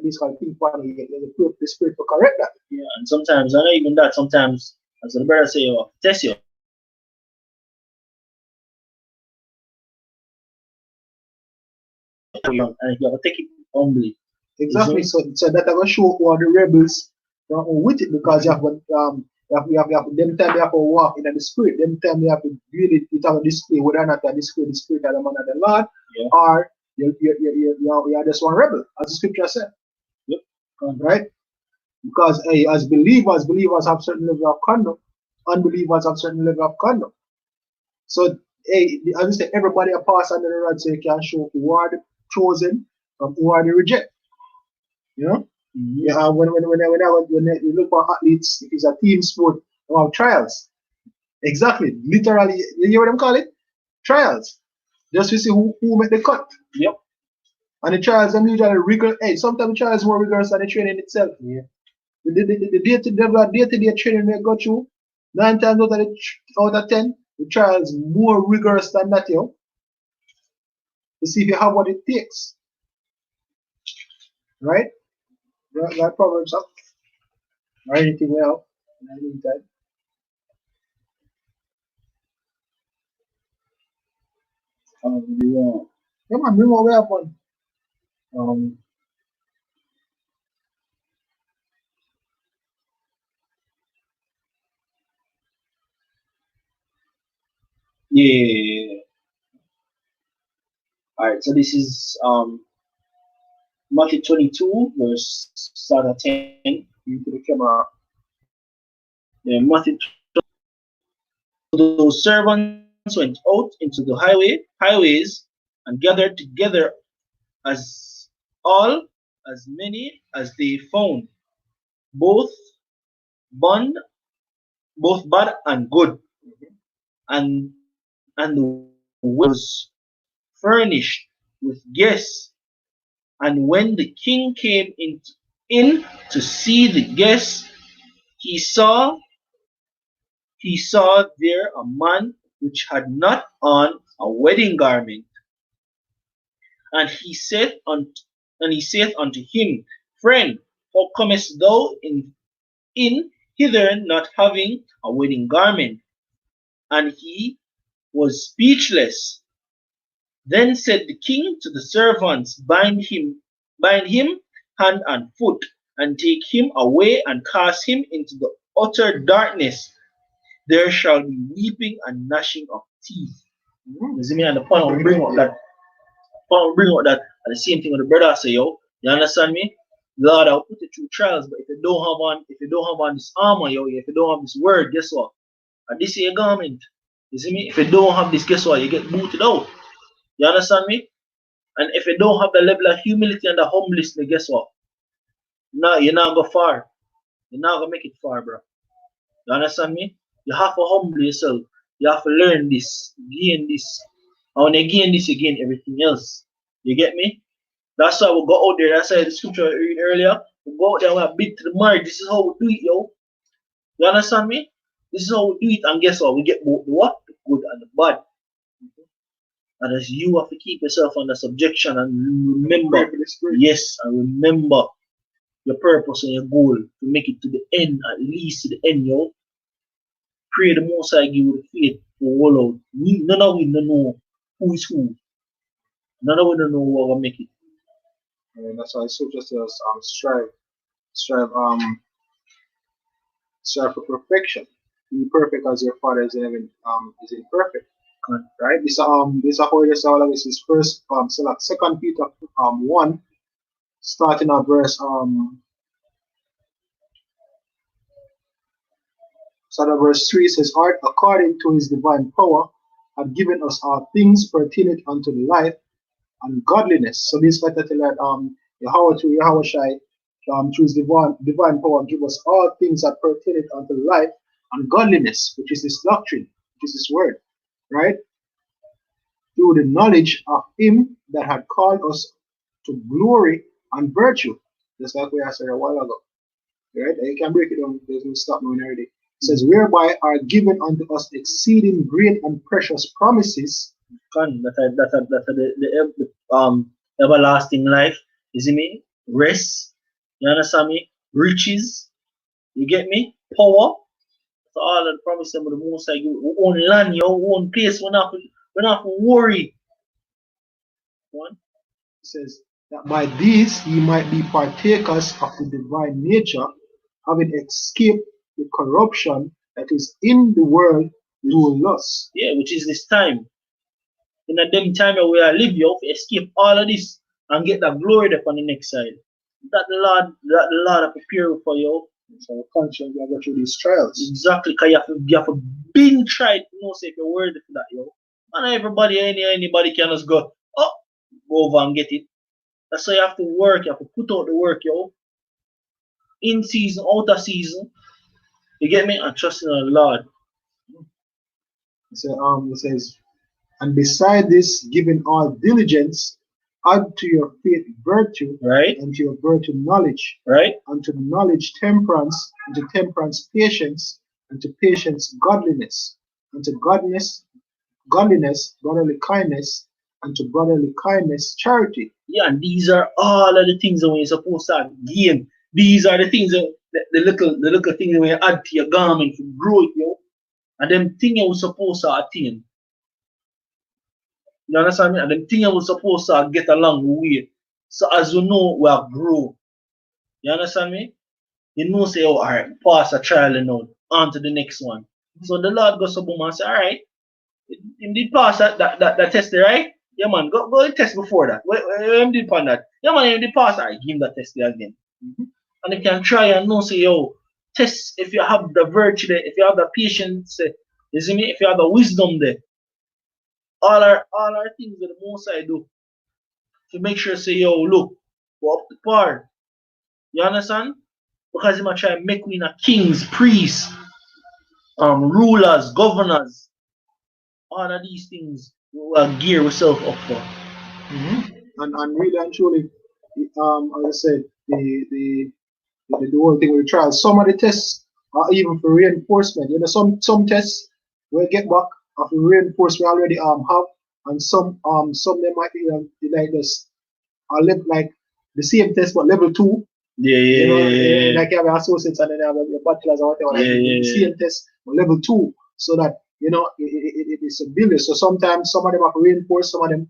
basically think for you put the spirit to correct that. Yeah, and sometimes, I know even that, sometimes, as the brother say, test you. And you have to take it humbly. Exactly. So that I gonna show who are the rebels with it because you have them time they have to walk in the spirit. Them time they have to really have a display whether or not they display the spirit of the man of the Lord, Yeah. or you are just one rebel, as the scripture said. Yep. Right? Because as believers have certain level of conduct, unbelievers have certain level of conduct. So as I say, everybody a pass under the rod so you can show who are the chosen and who are the reject. You know? Mhm. Yeah, when you look for athletes, it's a team sport of trials. Exactly. Literally, you hear what them call it? Trials. Just to see who make the cut. Yep. And the trials them usually rigorous. Hey, sometimes the trials more rigorous than the training itself. Yeah. The day-to-day training they go through, 9 times out of 10, the trials more rigorous than that, yo. To see if you have what it takes. Right? That Proverbs up. Or anything else in the meantime. Yeah. Come on, bring what we have on. Yeah. All right. So this is Matthew 22, verse start at 10. Into the camera. Yeah, Matthew. Those servants went out into the highways, and gathered together as all as many as they found, both bond, both bad and good, and the was furnished with guests. And when the king came in to see the guests, he saw he saw there a man which had not on a wedding garment. And he saith unto him, Friend, how comest thou in hither not having a wedding garment? And he was speechless. Then said the king to the servants, bind him hand and foot, and take him away and cast him into the utter darkness. There shall be weeping and gnashing of teeth. You see me? And the point I will bring out that, and the same thing with the brother say, yo, you understand me? Lord, I'll put you through trials, but if you don't have on this armor, yo, if you don't have this word, guess what? And this is your garment. You see me? If you don't have this, guess what? You get booted out. You understand me? And if you don't have the level of humility and the humbleness, then guess what? No, you're not go far. You're not gonna make it far, bro. You understand me? You have to humble yourself. You have to learn this, gain this. And when you gain this, you gain everything else. You get me? That's why we go out there. That's why the scripture I read earlier. We go out there and we beat to the mark. This is how we do it, yo. You understand me? This is how we do it. And guess what? We get both the what? The good and the bad. And as you have to keep yourself under subjection and remember, yes, and remember your purpose and your goal to make it to the end, at least to the end, yo. Pray the most I give you the faith to hold out. None of we don't know who is who. None of we don't know who will make it. And that's why I suggest us strive strive for perfection. Be perfect as your father is in heaven is imperfect. Right? This how it is all this is first so like second Peter 1 starting at verse So the verse 3 says, "Art according to his divine power, had given us all things pertinent unto life and godliness." So this letter tell that Yahweh through Yahweh Shai, through his divine power, give us all things that pertain unto life and godliness, which is this doctrine, which is this word, right? Through the knowledge of him that had called us to glory and virtue, just like we said a while ago. Right? And you can break it down, there's no stop knowing already. It says, "Whereby are given unto us exceeding great and precious promises." The everlasting life, you see me? Rest, you understand me? Riches, you get me? Power, so all the promises of the most High, we own land, your own place, we're not worry. One. It says that by these ye might be partakers of the divine nature, having escaped the corruption that is in the world through lust. Yeah, which is this time. In a them time where we are live, you have to escape all of this and get that glory up on the next side. That the Lord are preparing for you. So conscience, you go through these trials. Exactly, because you have to being tried to know say if you're worthy for that, yo. And everybody, anybody can just go over and get it. That's why you have to work, you have to put out the work, yo. In season, out of season. You get me? And trust in the Lord. So it says, "And beside this, giving all diligence, add to your faith virtue, right? And to your virtue knowledge, right? And to knowledge temperance, and to temperance patience, and to patience godliness, and to godliness brotherly kindness, and to brotherly kindness charity." Yeah, and these are all of the things that we're supposed to gain. These are the things that the little things that we add to your garment to grow it, yo. And them things you're supposed to attain. You understand me? And them things you're supposed to get along with. So as you know, we have grown. You understand me? You know, say, oh, all right, pass a trial and now, on to the next one. So the Lord goes to boom and say, all right, you did pass that test, right? Yeah, man, go and test before that. When did on that? Yeah, man, you did pass, all right, give him that test there again. And you can try and know, say, yo, test if you have the virtue there, if you have the patience, you see me? If you have the wisdom there. All our things that the most I do to make sure, say, yo, look, go up the par. You understand? Because he might try and make we a kings, priests, rulers, governors. All of these things we will gear ourselves up for. And really and truly, as I said, the whole thing with the trials. Some of the tests are even for reinforcement. You know, some tests we get back of the reinforcement we already have, and some they might be like this, like the same test but level 2. Yeah. Like you have your associates and then you have your bachelors or whatever. The same test but level 2, so that you know it's a builder. So sometimes some of them have to reinforce, some of them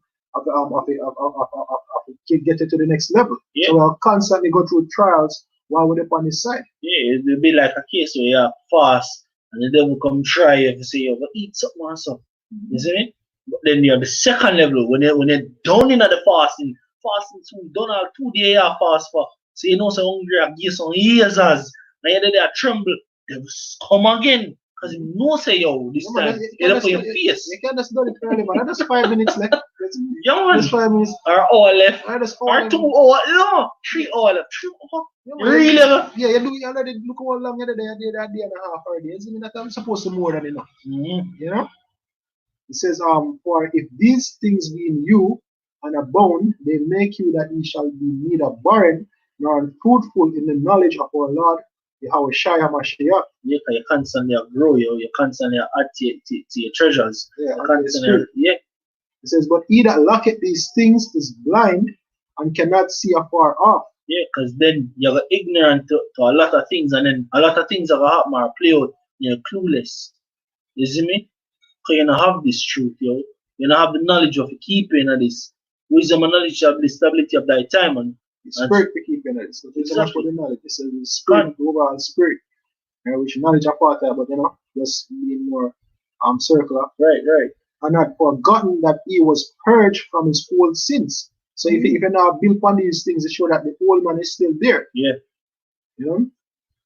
get it to the next level. Yeah. So we'll constantly go through trials while we're up on this side. Yeah, it'll be like a case where you fast and the devil come try you to say you eat something or something. You see me? But then you have the second level when you're down in the fasting too, done all 2 days you fast for. So you know so hungry I give some ears and you're there tremble. They will come again. Because you know say yo this time you're up on your face. You can't just do it early, man. That's 5 minutes left. Yeah, man. Just 5 minutes. Or hour left. Or 2 hours. No, 3 hours left. 3 hours. Really? Yeah, you do it already. Look how long you're there, that day and a half already. You see that I'm supposed to more than enough. You know? It says, for if these things be in you and abound, they make you that ye shall be neither barren nor unfruitful in the knowledge of our Lord Yahweh Shai HaMashiach. Yeah, you constantly grow, you constantly add to your treasures. Yeah, yeah. It says, but he that lacketh these things is blind and cannot see afar off. Yeah, because then you're ignorant to a lot of things, and then a lot of things are going to happen or play out, you're clueless. You see me? Because you don't have this truth, yo. You don't have the knowledge of keeping of this. Wisdom and knowledge of the stability of thy time. And spirit to keeping it. So exactly. The knowledge. It says the spirit, the overall spirit. Which knowledge a part of, but you know, just being more circular. Right. And not forgotten that he was purged from his old sins. So if you now build upon these things, it shows that the old man is still there. Yeah. You know?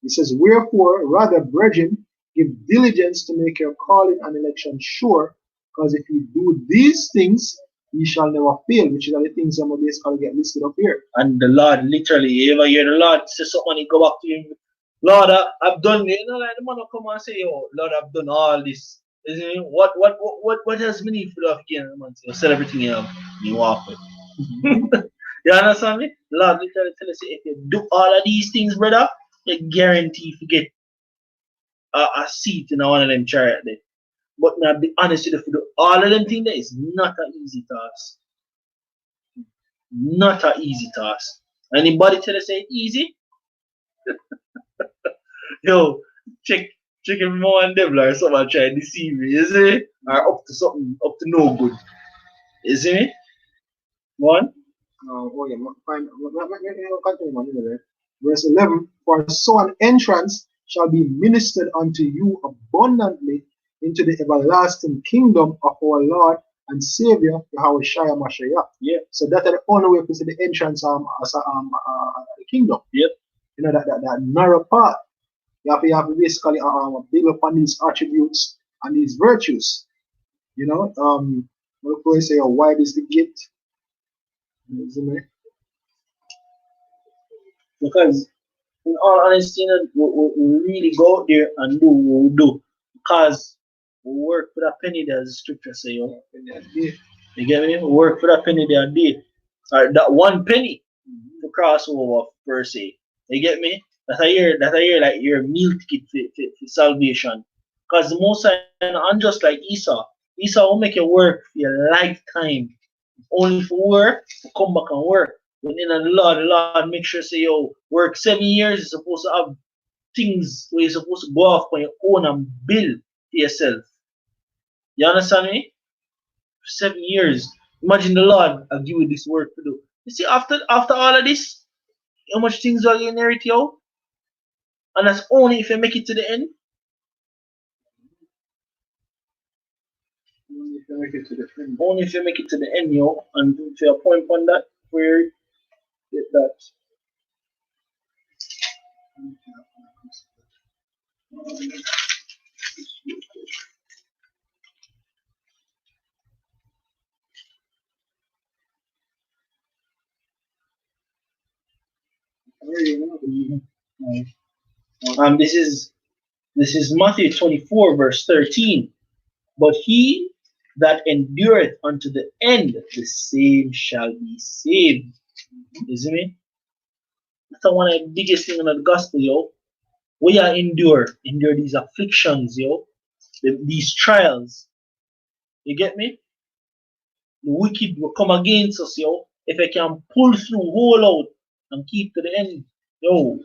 He says, wherefore, rather, brethren, Give diligence to make your calling and election sure, because if you do these things, you shall never fail, which is the things that basically get listed up here. And the Lord, literally, you ever hear the Lord say something, he go back to him, Lord, I've done, like the man will come and say, yo, Lord, I've done all this. Isn't it? What has meaning for the African man? You sell everything you have, you walk with. You understand me? The Lord literally tell us, if you do all of these things, brother, you guarantee you get a seat in one of them chariot there. But now, be honest with you, if you do all of them things, there is not an easy task. Not an easy task. Anybody tell us say easy? Yo, check if more and devil or someone try to deceive me, you see? Or up to something, up to no good. You see me? One? Oh yeah, fine. Continue, man. Verse 11, for so an entrance shall be ministered unto you abundantly into the everlasting kingdom of our Lord and Savior, Yahweh Shai Mashiach. Yeah. So that is the only way to see the entrance as the kingdom. Yep. You know, that narrow path. You have to basically build upon these attributes and these virtues. You know, we say, oh, wide is the gate. Because in all honesty, we really go out there and do what we do. Because we work for that penny there, as the scripture say, yo. You get me? We work for that penny there a day. Or that one penny to cross over per se. You get me? That's a year like your meal ticket for salvation. Because the most unjust like Esau. Esau will make you work for your lifetime. Only for work, to come back and work. When in the Lord make sure say yo, work 7 years, you're supposed to have things where you're supposed to go off on your own and build to yourself. You understand me? 7 years. Imagine the Lord will give you this work to do. You see, after all of this, how much things are you inherit yo? And that's only if you make it to the end. Only if you make it to the end. Only if you make it to the end, yo. And to your point on that, where get that. This is Matthew 24, verse 13. But he that endureth unto the end, the same shall be saved. You see me? That's one of the biggest things in the gospel, yo. We are endure these afflictions, yo. These trials. You get me? The wicked will come against us, yo. If I can pull through, hold out, and keep to the end, yo,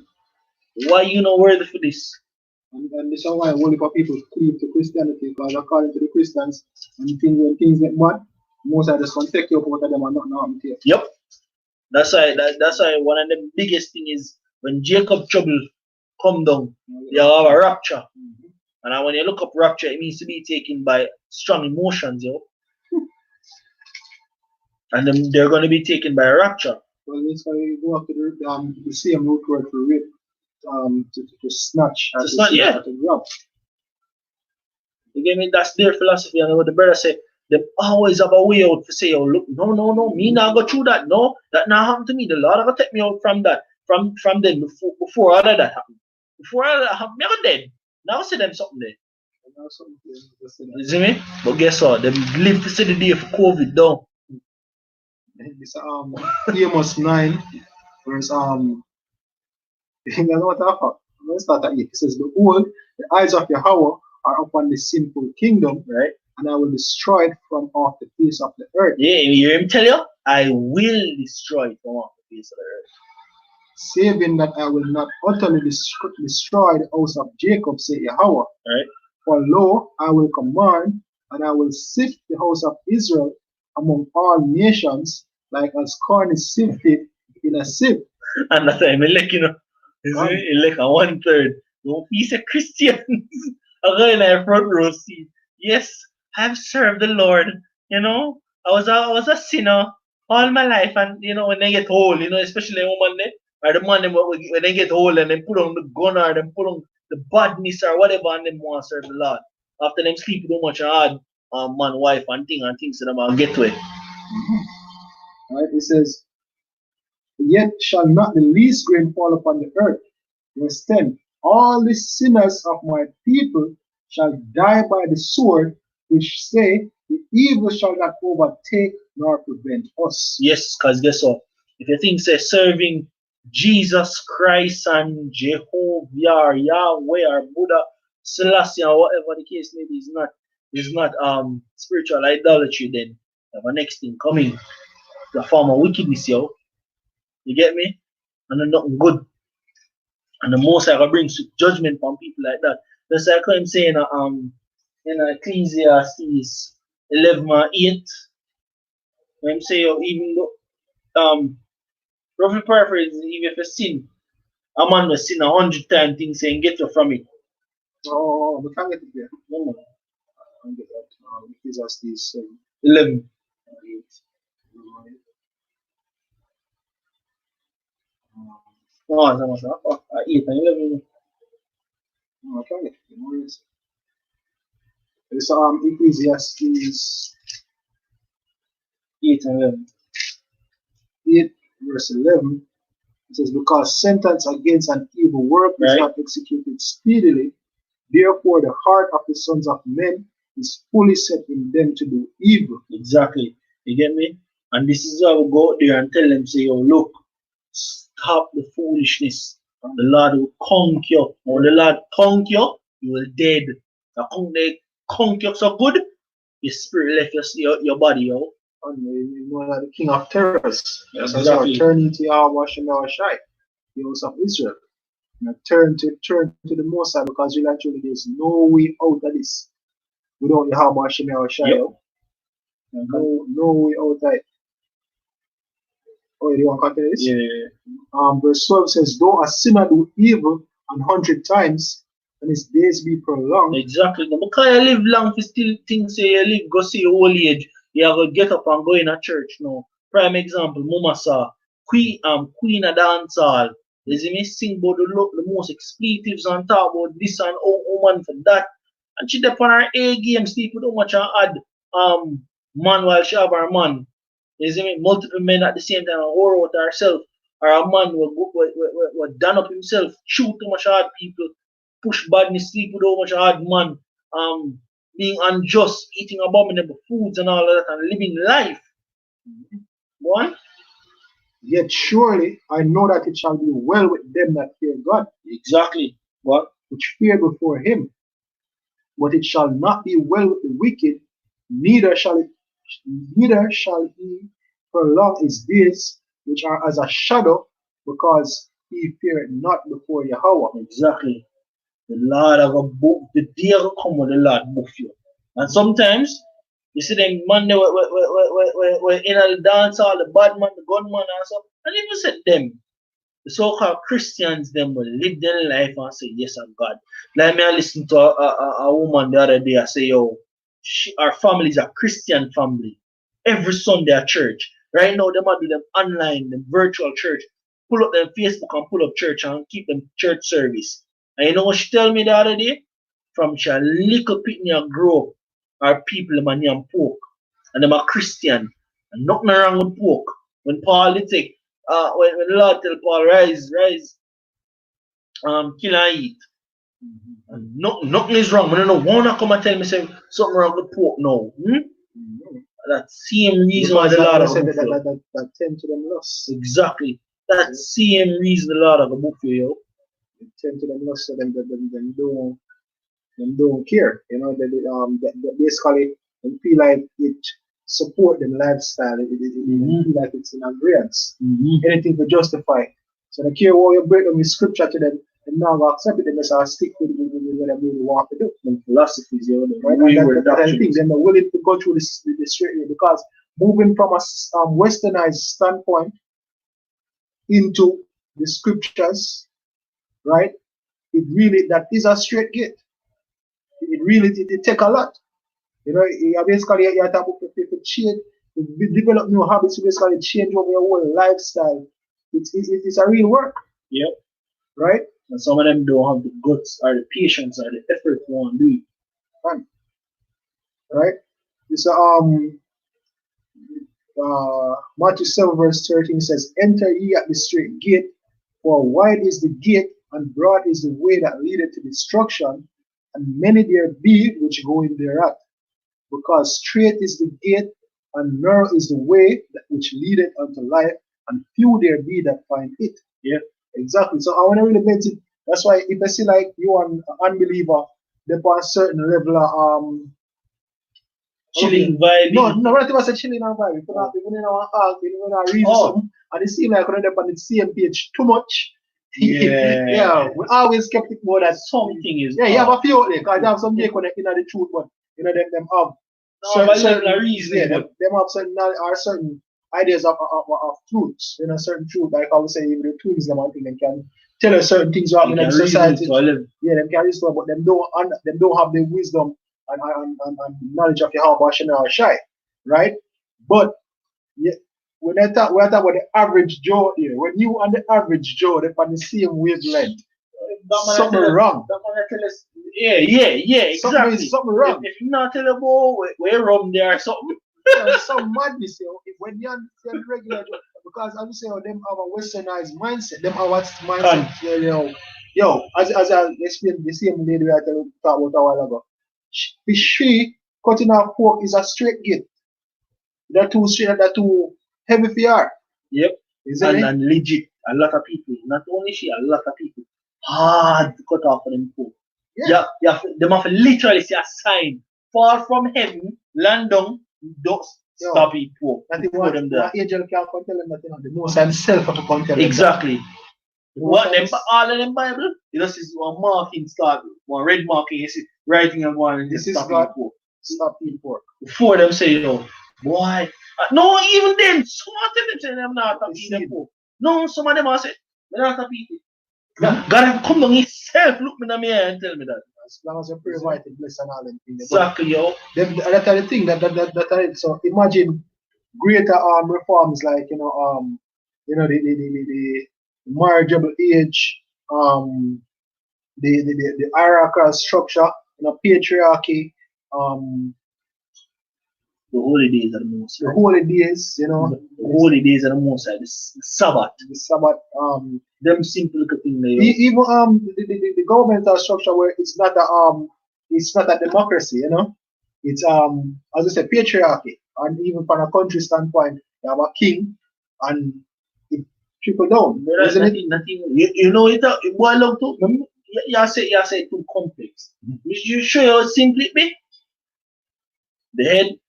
why you not worthy for this? And this is why only for people cleave to Christianity, because according to the Christians, when things get bad, most of just can take you up out of them and not know them here. Yep. That's why one of the biggest thing is when Jacob trouble come down, you have a rapture. And when you look up rapture, it means to be taken by strong emotions, yo. And then they're going to be taken by a rapture. Well, that's why you go after the same root word for rape, to snatch. To snatch, yeah. To grab. You get me? That's their philosophy. And what the brother say, they always have a way out to say, oh, look, no, me not go through that. No, that not happened to me. The Lord ever take me out from that, from them before all of that happened. Before all of that happened, me ever dead. Now see them something there. You see me? But guess what? They live to see the day for COVID down. This Amos 9, verse let's start at 8. It says, behold, the eyes of Yahweh are upon the sinful kingdom, right? And I will destroy it from off the face of the earth. Yeah, you hear him tell you? I will destroy it from off the face of the earth. Saving that I will not utterly destroy the house of Jacob, say Yahweh. Right. For lo, I will command, and I will sift the house of Israel among all nations, like as corn is sifted in a sieve. And that's why I'm like, you know, like a 1/3. No piece of Christians. A guy in our front row seat. Yes, I've served the Lord. You know, I was a sinner all my life, and you know, when they get old, you know, especially a woman, or the man when they get old and they put on the gun or they put on the badness or whatever and them want to serve the Lord. After them sleep too much hard, man, wife and things to them and get to it. Right? It says, yet shall not the least grain fall upon the earth. Verse 10. All the sinners of my people shall die by the sword, which say, the evil shall not overtake nor prevent us. Yes, because guess what? If you think say serving Jesus Christ and Jehovah or Yahweh or Buddha, Selassie or whatever the case may be is not spiritual idolatry, then you have a next thing coming. The form of wickedness, yo. You get me? And then nothing good. And the most I can bring judgment from people like that. That's like I'm saying in Ecclesiastes 11:8. When I'm saying even though roughly paraphrase, even if you sin, a man will sin 100 times things saying get you from it. Oh, we can't get it there. No. I can get that. Ecclesiastes 11. 8. No, it's almost 8 and 11. No, I can't get it there. Where is it? It's Ecclesiastes 8 and 11. 8 verse 11. It says, because sentence against an evil work is Right. not executed speedily, therefore the heart of the sons of men is fully set in them to do evil. Exactly. You get me? And this is how we go out there and tell them, say, yo, look, stop the foolishness. The Lord will conquer you. When the Lord conquer you, you will dead. They conquer you so good, your spirit left your body, yo. And you know that the king of terrors. That's Exactly. how turn into Yahweh Shemel Shai, the house of Israel. You know, turn to the Most High, because you actually there's no way out of this without Yahweh Shemel Shai. Yep. Yo. No way out of it. Oh, you want to continue this? Yeah. Verse 12 says, though a sinner do evil 100 times, and his days be prolonged. Exactly. No, because you live long, you still think say you live, go see your old age, you have to get up and go in a church now. Prime example, Mama saw Queen of dancehall. You see me sing about the most expletives and talk about this and woman for that. And she dep on her A game, sleep with how much and add man while she have her man. You see me? Multiple men at the same time and horror with herself. Or a man will done up himself, shoot too much hard people, push badness, sleep with how much hard man, being unjust, eating abominable foods and all of that, and living life. What? Yet surely I know that it shall be well with them that fear God, Exactly. What? which fear before him. But it shall not be well with the wicked, neither shall he prolong his days, which are as a shadow, because he feareth not before Yahweh. Exactly. The Lord have a book, the day will come when the Lord book you. And sometimes you see them man they were in the dance hall, the bad man, the gunman and stuff. And even said them, the so-called Christians, them will live their life and say, yes, I'm God. Like me, I listened to a woman the other day, I say, yo, our family is a Christian family. Every Sunday at church. Right now, they might do them online, them virtual church. Pull up them Facebook and pull up church and keep them church service. And you know what she tell me the other day? From she a little pitney and grow up, our people them a name pork. And them a Christian. And nothing wrong with pork. When Paul did say, when the Lord tell Paul, rise, kill and eat. And nothing is wrong. When I don't wanna come and tell me say something wrong with pork now. That same reason why the Lord said have a book for you. that tend to them lusts. Exactly. That same reason the Lord have a book for you. They tend to them lusts, so them don't care. You know, they basically they feel like it support them lifestyle. It feel like it's in agreement. Anything to justify. So they care what you break them with scripture to them, and now they accept it, they just stick with what they really want to do. Them philosophies, you know, Right? And that's the thing. They're not willing to go through this straight way, because moving from a westernized standpoint into the scriptures, right? That is a straight gate. It take a lot. You know, you basically you have to change, develop new habits, you basically change over your whole lifestyle. It's a real work. Yep. Right? And some of them don't have the guts or the patience or the effort to want to do it. Fine. Right? This Matthew 7 verse 13 says, enter ye at the straight gate, for wide is the gate, and broad is the way that leadeth to destruction, and many there be which go in thereat. Because straight is the gate, and narrow is the way that which leadeth unto life, and few there be that find it. Yeah. Exactly. So I want to really mention, that's why if I see like you are an unbeliever, they're on a certain level of Chilling vibe. no, not even say chilling and vibe. Because even in our heart, even in our reason something, and it seems like we're not on the same page too much. Yeah. Yeah, we're always skeptic about that. Something is. Yeah, you have a few out there, because you have some day connecting to the truth, but you know them have certain reason. Yeah, them have certain or certain ideas of truths. You know, certain truth. Like I would say, even the twins, them one thing they can tell us certain things happening in society. Yeah, them can reason, but them don't have the wisdom and knowledge of Yahweh Hashem or Shai, right? But yeah, when I talk about the average Joe here, when you and the average Joe, they're on the same wavelength, something wrong. Yeah, exactly. Something wrong. If you not tell about where wrong there or something. Some madness, when you're regular Joe, because as you say, them have a westernized mindset, them have a mindset, as I explained, the same lady I talked about a while ago. She cutting off pork is a straight gate. They're too straight and they're too heavy for her. Yep. And legit, a lot of people, not only she, a lot of people hard to cut off for them pork. Yeah. Them have to literally see a sign, fall from heaven, land down, don't stop it pork. What angel can't tell them that, the Most himself have to come tell them. Exactly. What them all of them Bible? You know, this one marking start, one red marking, you see writing and going and this is God stop eating pork. Before them say, boy. No, even then, some of them say them not eating pork. No, some of them are say, they're not eating. God have come down himself, look me in the mirror and tell me that. As long as you're provided, bless and all them things. Exactly, yo. That's the thing that so imagine greater reforms like the marriageable age, the hierarchical structure, patriarchy, the holy days are the most. The holy days, the holy days are the most. The Sabbath. The Sabbath. Them simple little things. Even the governmental structure where it's not a democracy, It's as I said, patriarchy, and even from a country standpoint, you have a king, and it trickle down. Nothing. It boil down to. You say too complex. You show you how simple it be. The head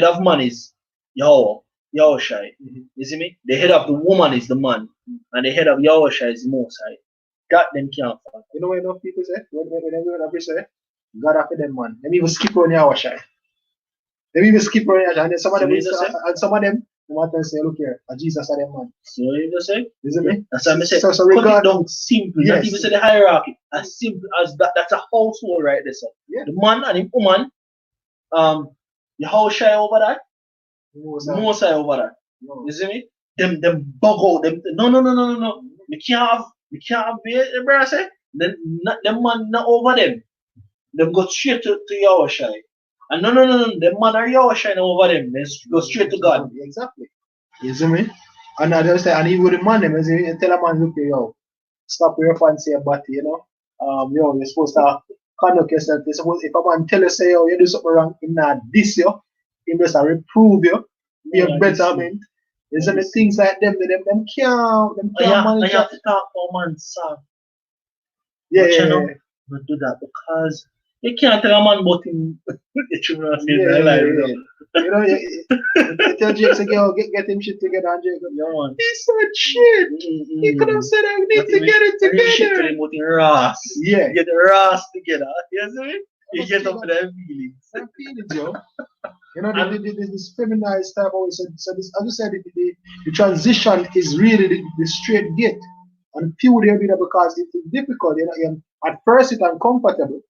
of man is Yahweh Shai. You see me? The head of the woman is the man, and the head of Yahweh Shai is the Most High. That them can't find. You know what enough people say? When say, God after them man. Them even skip on Yahweh Shai. Them even skip on Yahweh Shai. And then some of them want to say, look here, Jesus are them man. So you just say? You see me? That's what I say. So cut it down simple. Yes. Not even say the hierarchy. As simple as that. That's a household right there. So. Yeah. The man and the woman, Yahweh Shai over that. Mosai over that. No. You see me? Them bug out. No. We can't have the brother say. Then them man not over them. Them go straight to Yahweh Shai. And no. Them man are Yahweh Shai over them. They go straight to God. Exactly. You see me? And I just say, and even with the man, you tell a man, look here, stop your fancy body, you're supposed to conduct yourself. You're supposed, if a man tell you, say, you do something wrong, in that this, he just reprove you, be a betterment. There's any things like them can't manage. I have to talk for man, sir. Yeah. Not do that because you can't tell a man about him. You tell Jake, say, get him shit together, and Jake, he said shit. He could have said, I need to get it together. Shit to him with the Ross. Yeah. Get the Ross together. You see me? You get up to their feelings. Their feelings, yo. This feminized type always. So this, as you said, the transition is really the straight gate, and few there be there because it's difficult. At first it's uncomfortable,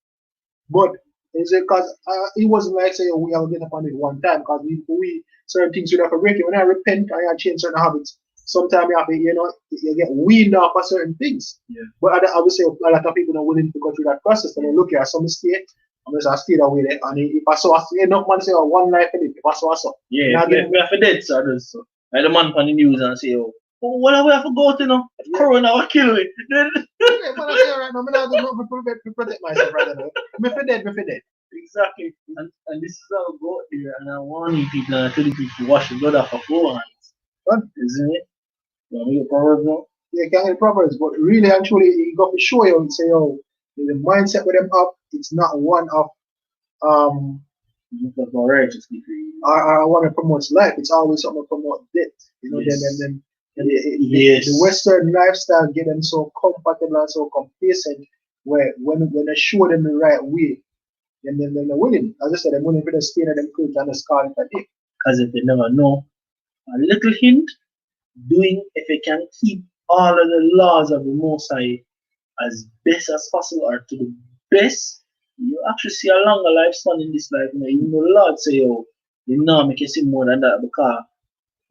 but it's because it wasn't like say we have to get up on it one time because we certain things we have to break it. When I repent, I change certain habits. sometimes you have to, you get weaned off of certain things. Yeah. But I would say a lot of people are willing to go through that process. And they look at some state, I'm just a state away there. And if I saw a state, enough man say, oh, one life in it, if I saw a son. Yeah, we have to dead, so does so. Like the man on the news and say, oh, what have we have to go to now? If Corona will kill me. Yeah, but I say right now, I'm not doing nothing to protect myself right now. Me for dead. Exactly. And this is how I go there, and I warn people and I tell people to wash the blood off of our hands. What? Isn't it? You want me to proverb now? Yeah, you can't get proverbs, but really and truly, you got to show you and say, oh, the mindset with them up, it's not one of I want to promote life. It's always something to promote death. Yes. Then Yes. the Western lifestyle get them so comfortable and so complacent where when I show them the right way, then they're willing. As I said, they're willing for the skin of them clothes and the scar in the dick. Because if they never know, a little hint, doing if they can keep all of the laws of the Most High as best as possible or to the best, you actually see a longer lifespan in this life. Even though the Lord say, oh, you know, make you see more than that because,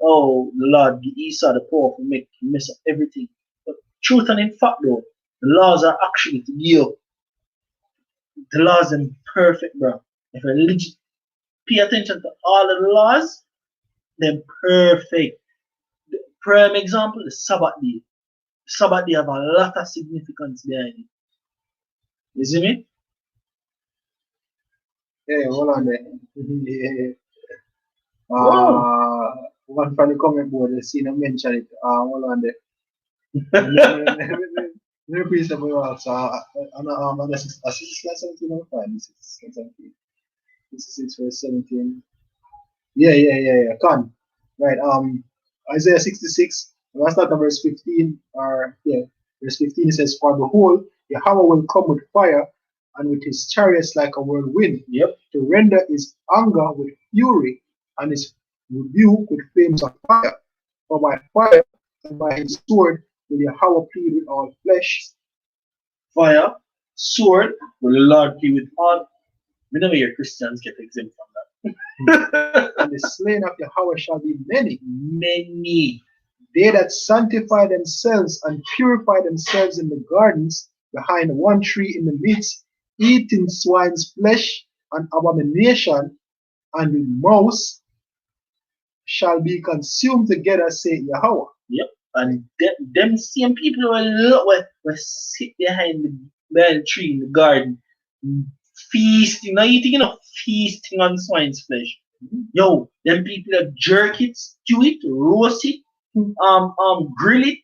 oh, the Lord, the Esau, the powerful, make you mess up everything. But truth and in fact, though, the laws are actually to give. The laws are perfect, bro. If you legit pay attention to all of the laws, they're perfect. The prime example, the Sabbath day. The Sabbath day have a lot of significance behind it. You see me? Yeah, hold on there. Yeah. Wow. One from the comment board, I see them mention it. Hold on there. Let me please the boy. So, on the 17 or 5, 17. 66 verse 17. Yeah. Con. Right. Isaiah 66. Let's start at verse 15. Verse 15 says, "For behold, Yahweh will come with fire, and with his chariots like a whirlwind, to render his anger with fury, and his rebuke with flames of fire. For by fire and by his sword will Yahweh plead with all flesh." Fire, sword, will the Lord plead with all. We never hear Christians get exempt from that. And the slain of Yahweh shall be many. Many. They that sanctify themselves and purify themselves in the gardens behind one tree in the midst, eating swine's flesh and abomination, and with mouse shall be consumed together, say Yahweh. Yep. And them same people will sit behind the tree in the garden, feasting, not eating enough, feasting on swine's flesh. Yo, them people that jerk it, stew it, roast it, grill it,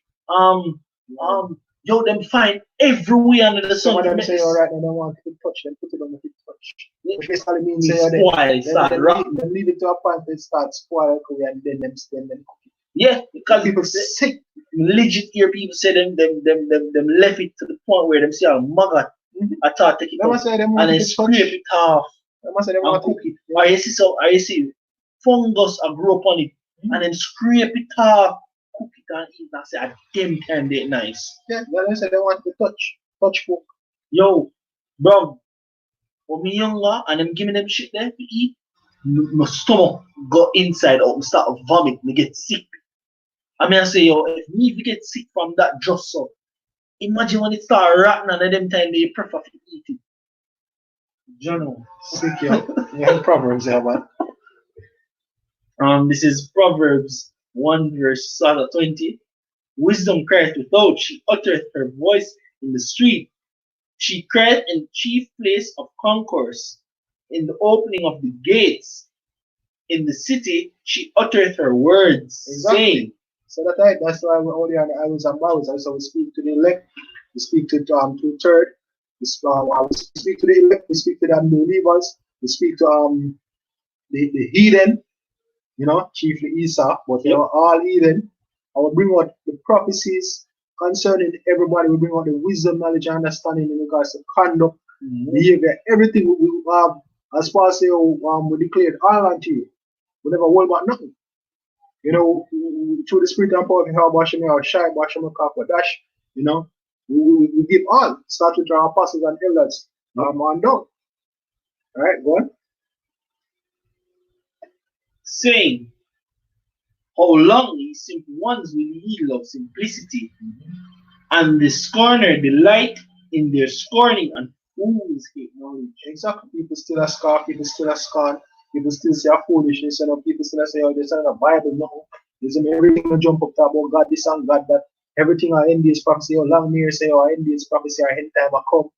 yo, them find everywhere under the sun. Some of them say, all right, I don't want to touch them, put it on the touch. Which basically means they leave it to a point that it starts spoil, and then them cook it. Yeah, because people sick. Legit hear people say them left it to the point where them say a maggot. I thought take it off and then scrape it off and cook it. Or you see fungus I grow up on it and then scrape it off, cook it and eat. I say a damn time they nice. Yeah, they say they want to touch pork. Yo, bro, when me younger and them giving them shit there to eat, my stomach go inside out and start to vomit and get sick. I mean, I say, yo, if me get sick from that just so, imagine when it start rotting and them time they prefer to eat it. Jono. Sick, yo. Yeah, Proverbs there, man. This is Proverbs 1 verse 20. Wisdom crieth without, she uttereth her voice in the street. She cried in the chief place of concourse, in the opening of the gates. In the city, she uttereth her words, saying. So that's why we're only on the islands and mountains. So we speak to the elect, we speak to 2/3, we speak to the elect, we speak to the unbelievers, we speak to the heathen, chiefly Esau, but they are all heathen. I will bring out the prophecies concerning everybody. We bring out the wisdom, knowledge, and understanding in regards to conduct, behavior, everything we have. As far as we declared all unto you. We never worry about nothing. Through the spirit and power of Yahweh, Basham, our Shai, Basham, Dash, we give all. Start with our apostles and elders. On down. All right, go on. Saying, How long these simple ones will yield of simplicity, and the scorner delight in their scorning, and fools hate knowledge. Exactly. People still are scoff, people still are scorn, people still say a foolishness, people still say, oh, this is the Bible. No. Isn't everything will jump up to about God, this and God, that everything I end this prophecy, or long near say, or end this prophecy, or end time I come.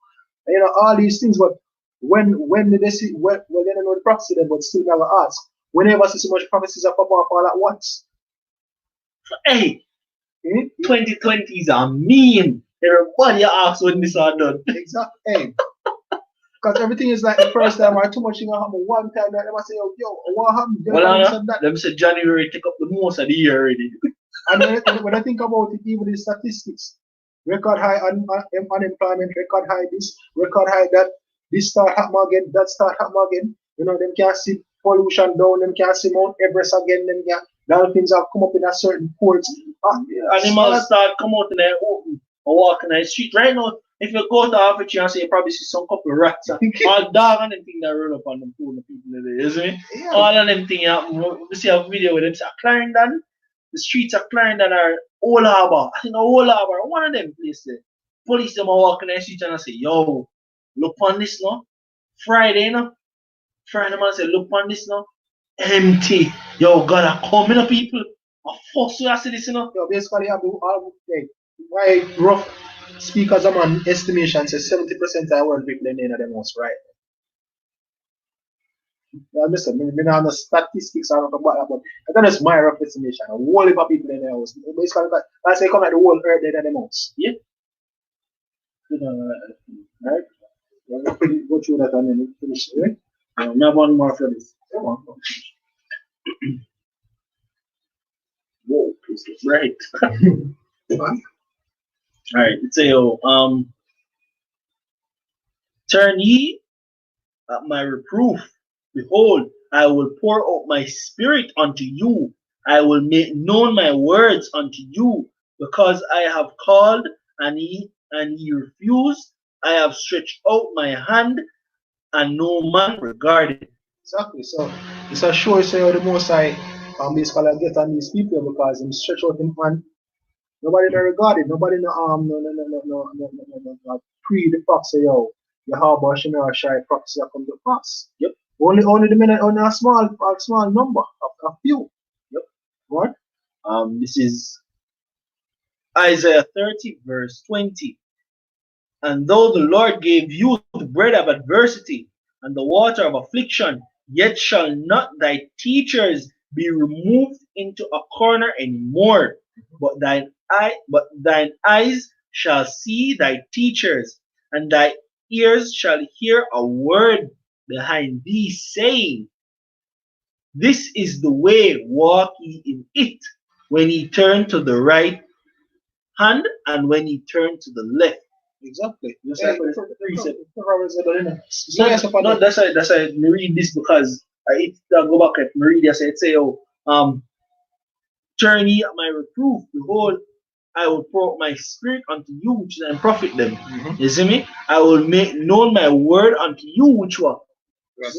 And, all these things, but when they see, well, they don't know the prophecy then, but still never ask. Whenever see so much prophecies are pop up all at once. Hey, 2020 is a meme. Everybody asks when this are done. Exactly. Hey. Because everything is like the first time or too much thing happen. One time that they must say, yo, what happened? Well, them say January take up the most of the year already. And when I think about it, even the statistics, record high unemployment, record high this, record high that, this start happen again, that start happen again. Them can't see pollution down, them can't see Mount Everest again, them can't, dolphins have come up in a certain ports. Animals start come out in the open or walking in the street. Right now, if you go to Africa and say you probably see some couple of rats, all dog and them things that run up on them poor people there, you see? Yeah. All of them things happen. We see a video with them say Clarendon. The streets of Clarendon are Old Harbour. I think Old Harbour, one of them places. Police them are walking in the street and I say, yo, look on this now. Friday, Friday man say, look on this now. Empty. Yo, God, I coming up people. I force you to see this, Yo, basically, why rough speakers of man estimation says 70% of the world people in the most right. Listen, I don't know statistics are not about, but that is my rough estimation. A whole heap of people in the house. Basically, that's say come at the whole earth in the most. Yeah. Right? We'll go through that and then finish. Right? We have one more for this. Come on. Whoa, this is right. Alright, let's say, turn ye at my reproof. Behold, I will pour out my spirit unto you. I will make known my words unto you, because I have called and ye refused. I have stretched out my hand and no man regarded. Exactly. So it's a sure say the most I basically get on these people because him stretch out him hand. Nobody no regard it. Nobody no pre the fox say yo, you have a shy fox that come to pass. Yep. Only the minute only a small number, a few. Yep. What? This is Isaiah 30 verse 20. And though the Lord gave you the bread of adversity and the water of affliction, yet shall not thy teachers be removed into a corner anymore, but thine eyes shall see thy teachers, and thy ears shall hear a word behind thee, saying, this is the way, walk ye in it, when ye turn to the right hand and when ye turn to the left. Exactly. That's why I read this because I go back at read it. It say, turn ye at my reproof. Behold, I will pour out my spirit unto you, which is and profit them. Mm-hmm. You see me? I will make known my word unto you, which was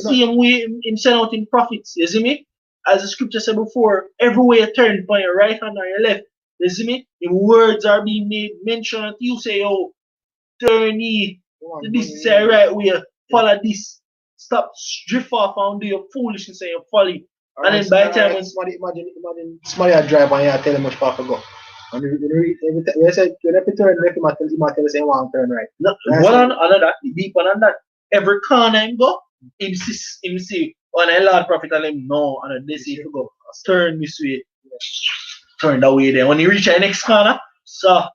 same way in send out in prophets. You see me? As the scripture said before, everywhere you turn by your right hand or your left. You see me? If words are being made mention unto you, say, oh, turn ye to this is the right way, follow this, stop drift off and do your foolishness and your folly. And then by the time when imagine somebody drive and you tell him much far to go. And every time you say you have to turn left, you might tell us you want to turn right. No, one on that, deeper than that. Every corner him go, him see on a Lord prophet tell him no, and they say you go turn this way, turn that way there. When you reach the next corner, so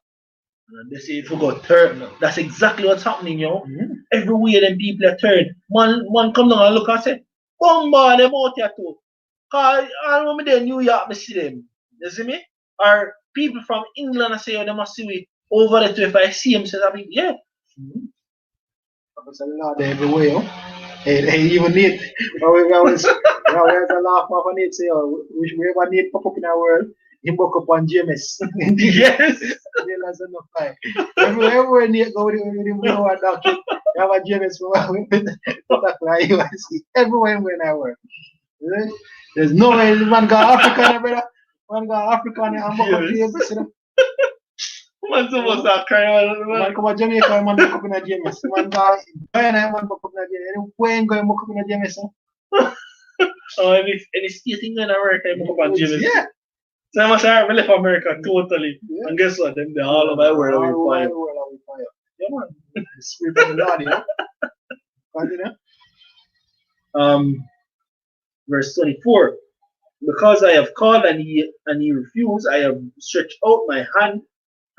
and they say if you go turn, that's exactly what's happening, yo. Mm-hmm. Everywhere them people are turn. One come down and look and say, bomba them out here too. Cause all when they New York, I see them. You see me? Or people from England I say, oh, they must see me over there too. If I see them, say, I mean, yeah. Mm-hmm. There's a lot everywhere, yo. Hey, even need. We always laugh off on it, say, oh, we ever need pop up in our world. He book up on James. Yes. Everywhere near go with him, you know what, doctor. You have a James for everywhere when I work. There's no way this man got Africa, brother. Man go Africa and buck up to your breast, you know. Man supposed to cry all the Man man. come to Jamaica, man buck up in a James. Man go Guyana, man buck up in a James. And when go buck up in a James, Oh, any skating in America, I'm up on James. yeah. So I must have left America totally. Yeah. And guess what? Them they're all over the world All with over fire. the world are with fire. Yeah, man. The spirit of the Lord, you know. Continue. Verse 24. Because I have called and he refused, I have stretched out my hand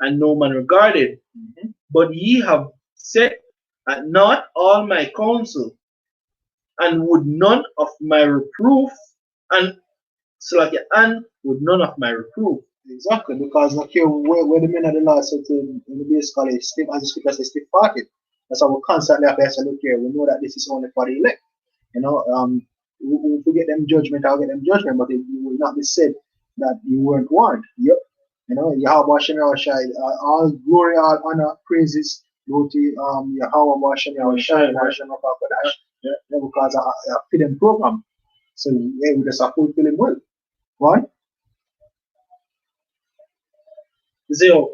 and no man regarded. But ye have set at naught all my counsel, and would none of my reproof, and and would none of my reproof. Exactly, because look here, where the men of the Lord said to basically stiff, as the scripture says, stiff parted. That's why we constantly have to say, look here, we know that this is only for the elect. You know, we get them judgment, I'll get them judgment, but it will not be said that you weren't warned. Yep. You know, Yahweh Hashem Yahushai, all glory, all honor, praises go to Yahweh Hashem Yahushai, Hashem Yahushai, yeah, because I fit them program. So yeah, we just have to fulfill him well. Why? So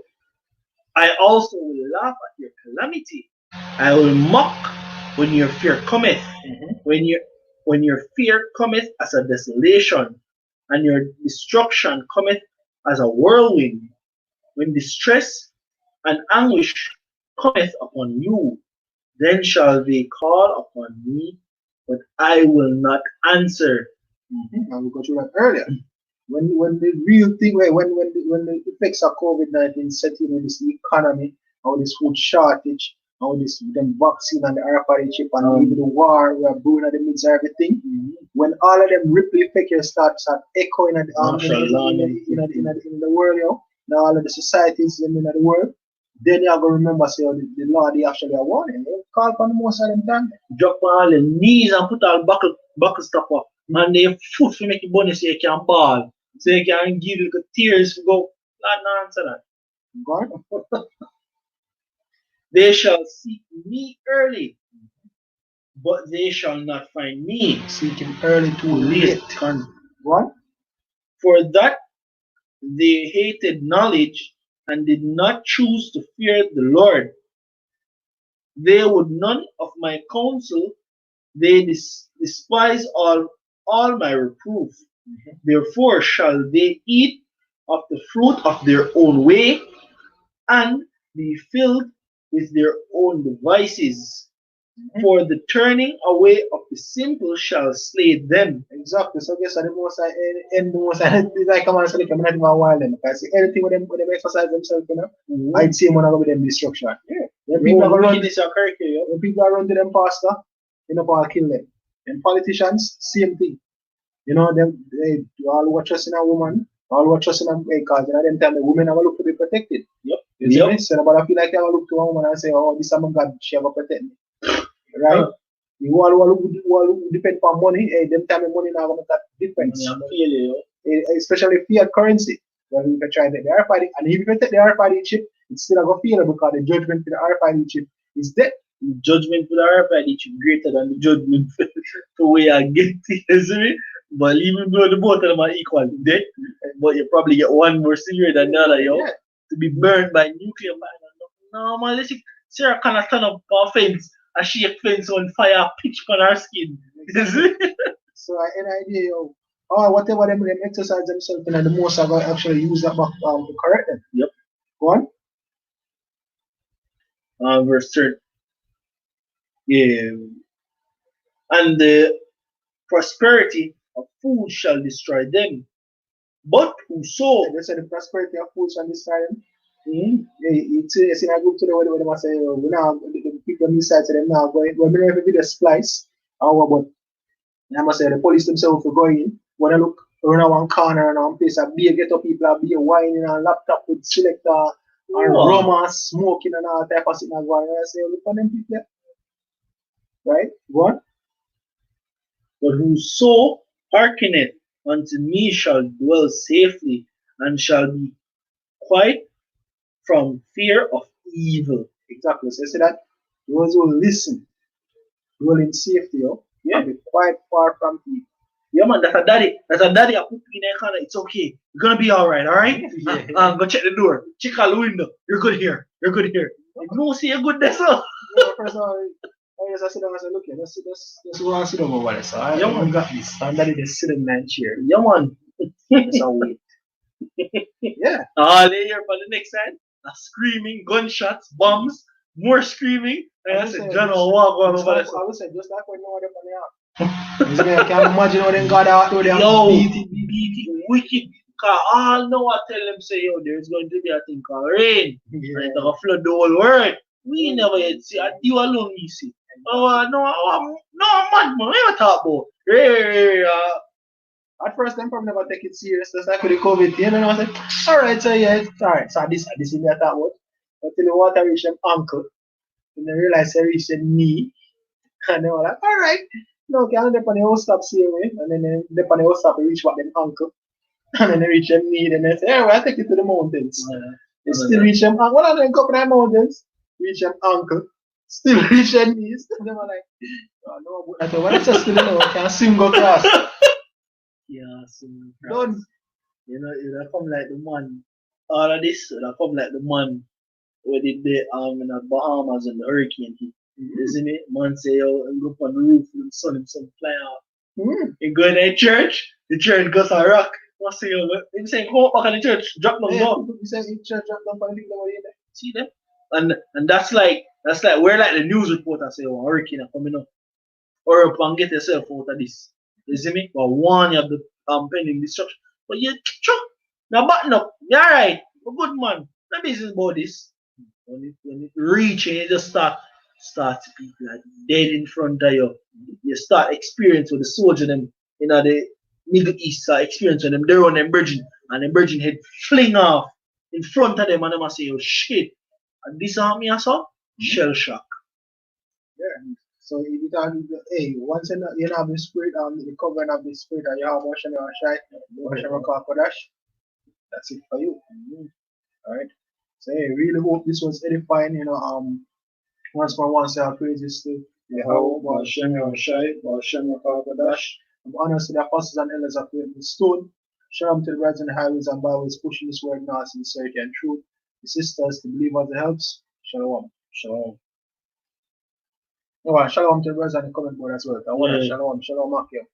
I also will laugh at your calamity. I will mock when your fear cometh. When your fear cometh as a desolation, and your destruction cometh as a whirlwind. When distress and anguish cometh upon you, then shall they call upon me, but I will not answer. And we got through that earlier. When the real thing, when the effects of COVID-19 set in with this economy, or this food shortage, or this them vaccine and the RFID chip, and even the war we are brewing at the midst of everything, when all of them ripple effects start echoing at in the world, you know, now all of the societies in the world, then you are going to remember, say, the Lord, they actually are warning. They call for the most of them time. Drop on all the knees and put all buckle stuff up. And they foot to make it bunny so you can ball. So you can give little tears to go. Not answer that. God. They shall seek me early, but they shall not find me. Seeking early too late. What? For that they hated knowledge and did not choose to fear the Lord. They would none of my counsel, they despise all my reproof. Therefore shall they eat of the fruit of their own way, and be filled with their own devices. For the turning away of the simple shall slay them. Exactly. So guess the most like come on, so they come not even wild them. Because anything with them exercise themselves, you know, I'd see one of them destruction. Yeah. When people are run this curriculum. When people are run to them faster, you know, I'll kill them. And politicians, same thing. You know, they all watch us in a woman, all watch us in a because at them time the women have a look to be protected. Yep. You see me? So but I feel like they have a look to a woman and say, oh, this is my God, she have to protect me. Right? You all depend on money, them time the money now gonna make a difference. Especially fiat currency. When we can try to take the RFID, and if you can take the RFID chip, it's still gonna fail because the judgment for the RFID chip is dead. The judgment for the RFID chip greater than the judgment for where you get it. But even though the both of them are equal, dead, but you probably get one more severe than the other, yo. To be burned by nuclear fire. No man, let's see Sarah can turn up a fence, a shake fence on fire, pitch on her skin. So any idea, yo, or whatever them exercise themselves, and the most are going to actually use that back to correct them. Yep. Go on. Verse 3. Yeah. And the prosperity of fools shall destroy them. But whoso they say the prosperity of fools shall destroy them. It's in a group today where they must say, we now pick them inside to them now going, when we have a video splice, but I must say the police themselves for going in, when I look around one corner and one place, a beer get up people are beer whining and laptop with selector and rum and smoking and all type of thing and going, and I say, look at them people. Right? Go on. But whoso hearkeneth unto me shall dwell safely, and shall be quiet from fear of evil. Exactly. So you see that? Those who listen, dwell in safety, and be quiet far from evil. Yeah, man, that's a daddy. That's a daddy. I put you in the corner. It's okay. You're gonna be all right. All right. Go check the door. Check out the window. You're good here. You're good here. You know, see you're good there, sir. No, first of all, I just sit down and say, look here, let's go and sit down over there. So I Yeah, man. got this. And daddy just sit in that chair. Yeah, man. That's how wait. Yeah. All day here for the next time. Screaming, gunshots, bombs, more screaming. And I said, John, I'll walk on over there. I would say just like when no one on the app. I can't imagine how them got out there. Yo, Beat beating wicked. Cause all know I tell them say, yo, there's going to be a thing called rain. Yeah. And it's gonna flood the whole world. We never yet see. I do alone you see. Oh no, man, we never talk about. Hey, At first, them probably never take it serious. Just like with the COVID thing, and I was like, all right, so yeah, it's all right. So this is what I thought about. Until the water reached them ankle, and they realized it reached them knee, and they were like, all right, no, can they on the whole stop same way, and then they on the whole stop reach back them ankle, and then they reach them knee, and they say, hey, well, I take it to the mountains. They still reach them ankle. One of them go up the mountains, reach them ankle, still reach them knees. They were like, oh, no, I said, well, it's just still know, can swim go across. yeah, so Done. you know, it'll come like the man. All of this, it'll come like the man where did the in the Bahamas and the hurricane hit. Isn't it? Man say, yo, and go up on the roof and sun him some fly out. You go in the church goes a rock. What's the yo? They say, go up back in the church, drop them down. You say church drop down for the people over there. See them? And that's like where like the news reporter say, oh, hurricane are coming up. Or up and get yourself out of this. You see me? But warn you of the pending destruction. But you now button up. You're alright. You're good man. No business about this. When it reach and you just start people like dead in front of you. You start experiencing with the soldier them in the Middle East start experiencing them. They're on them bridging and the bridging head fling off in front of them and them I say, oh shit. And this on me I saw? Shell shock. Yeah. So if you talk, hey, once you have the spirit, the covering of the spirit, and you have Hashem Shai, Hashem Kodash, that's it for you. All right. So hey, really hope this was edifying. You know, once more, once our praises to Yahweh, Hashem Shai, Hashem Kodash. I'm honored to the apostles and elders of the stone. Shalom to the brothers and highways and byways pushing this word now, sincerity and truth. The sisters, the believers, the helps. Shalom. Shalom. No, shalom to the brothers and the comment board as well. I want shalom, Akim.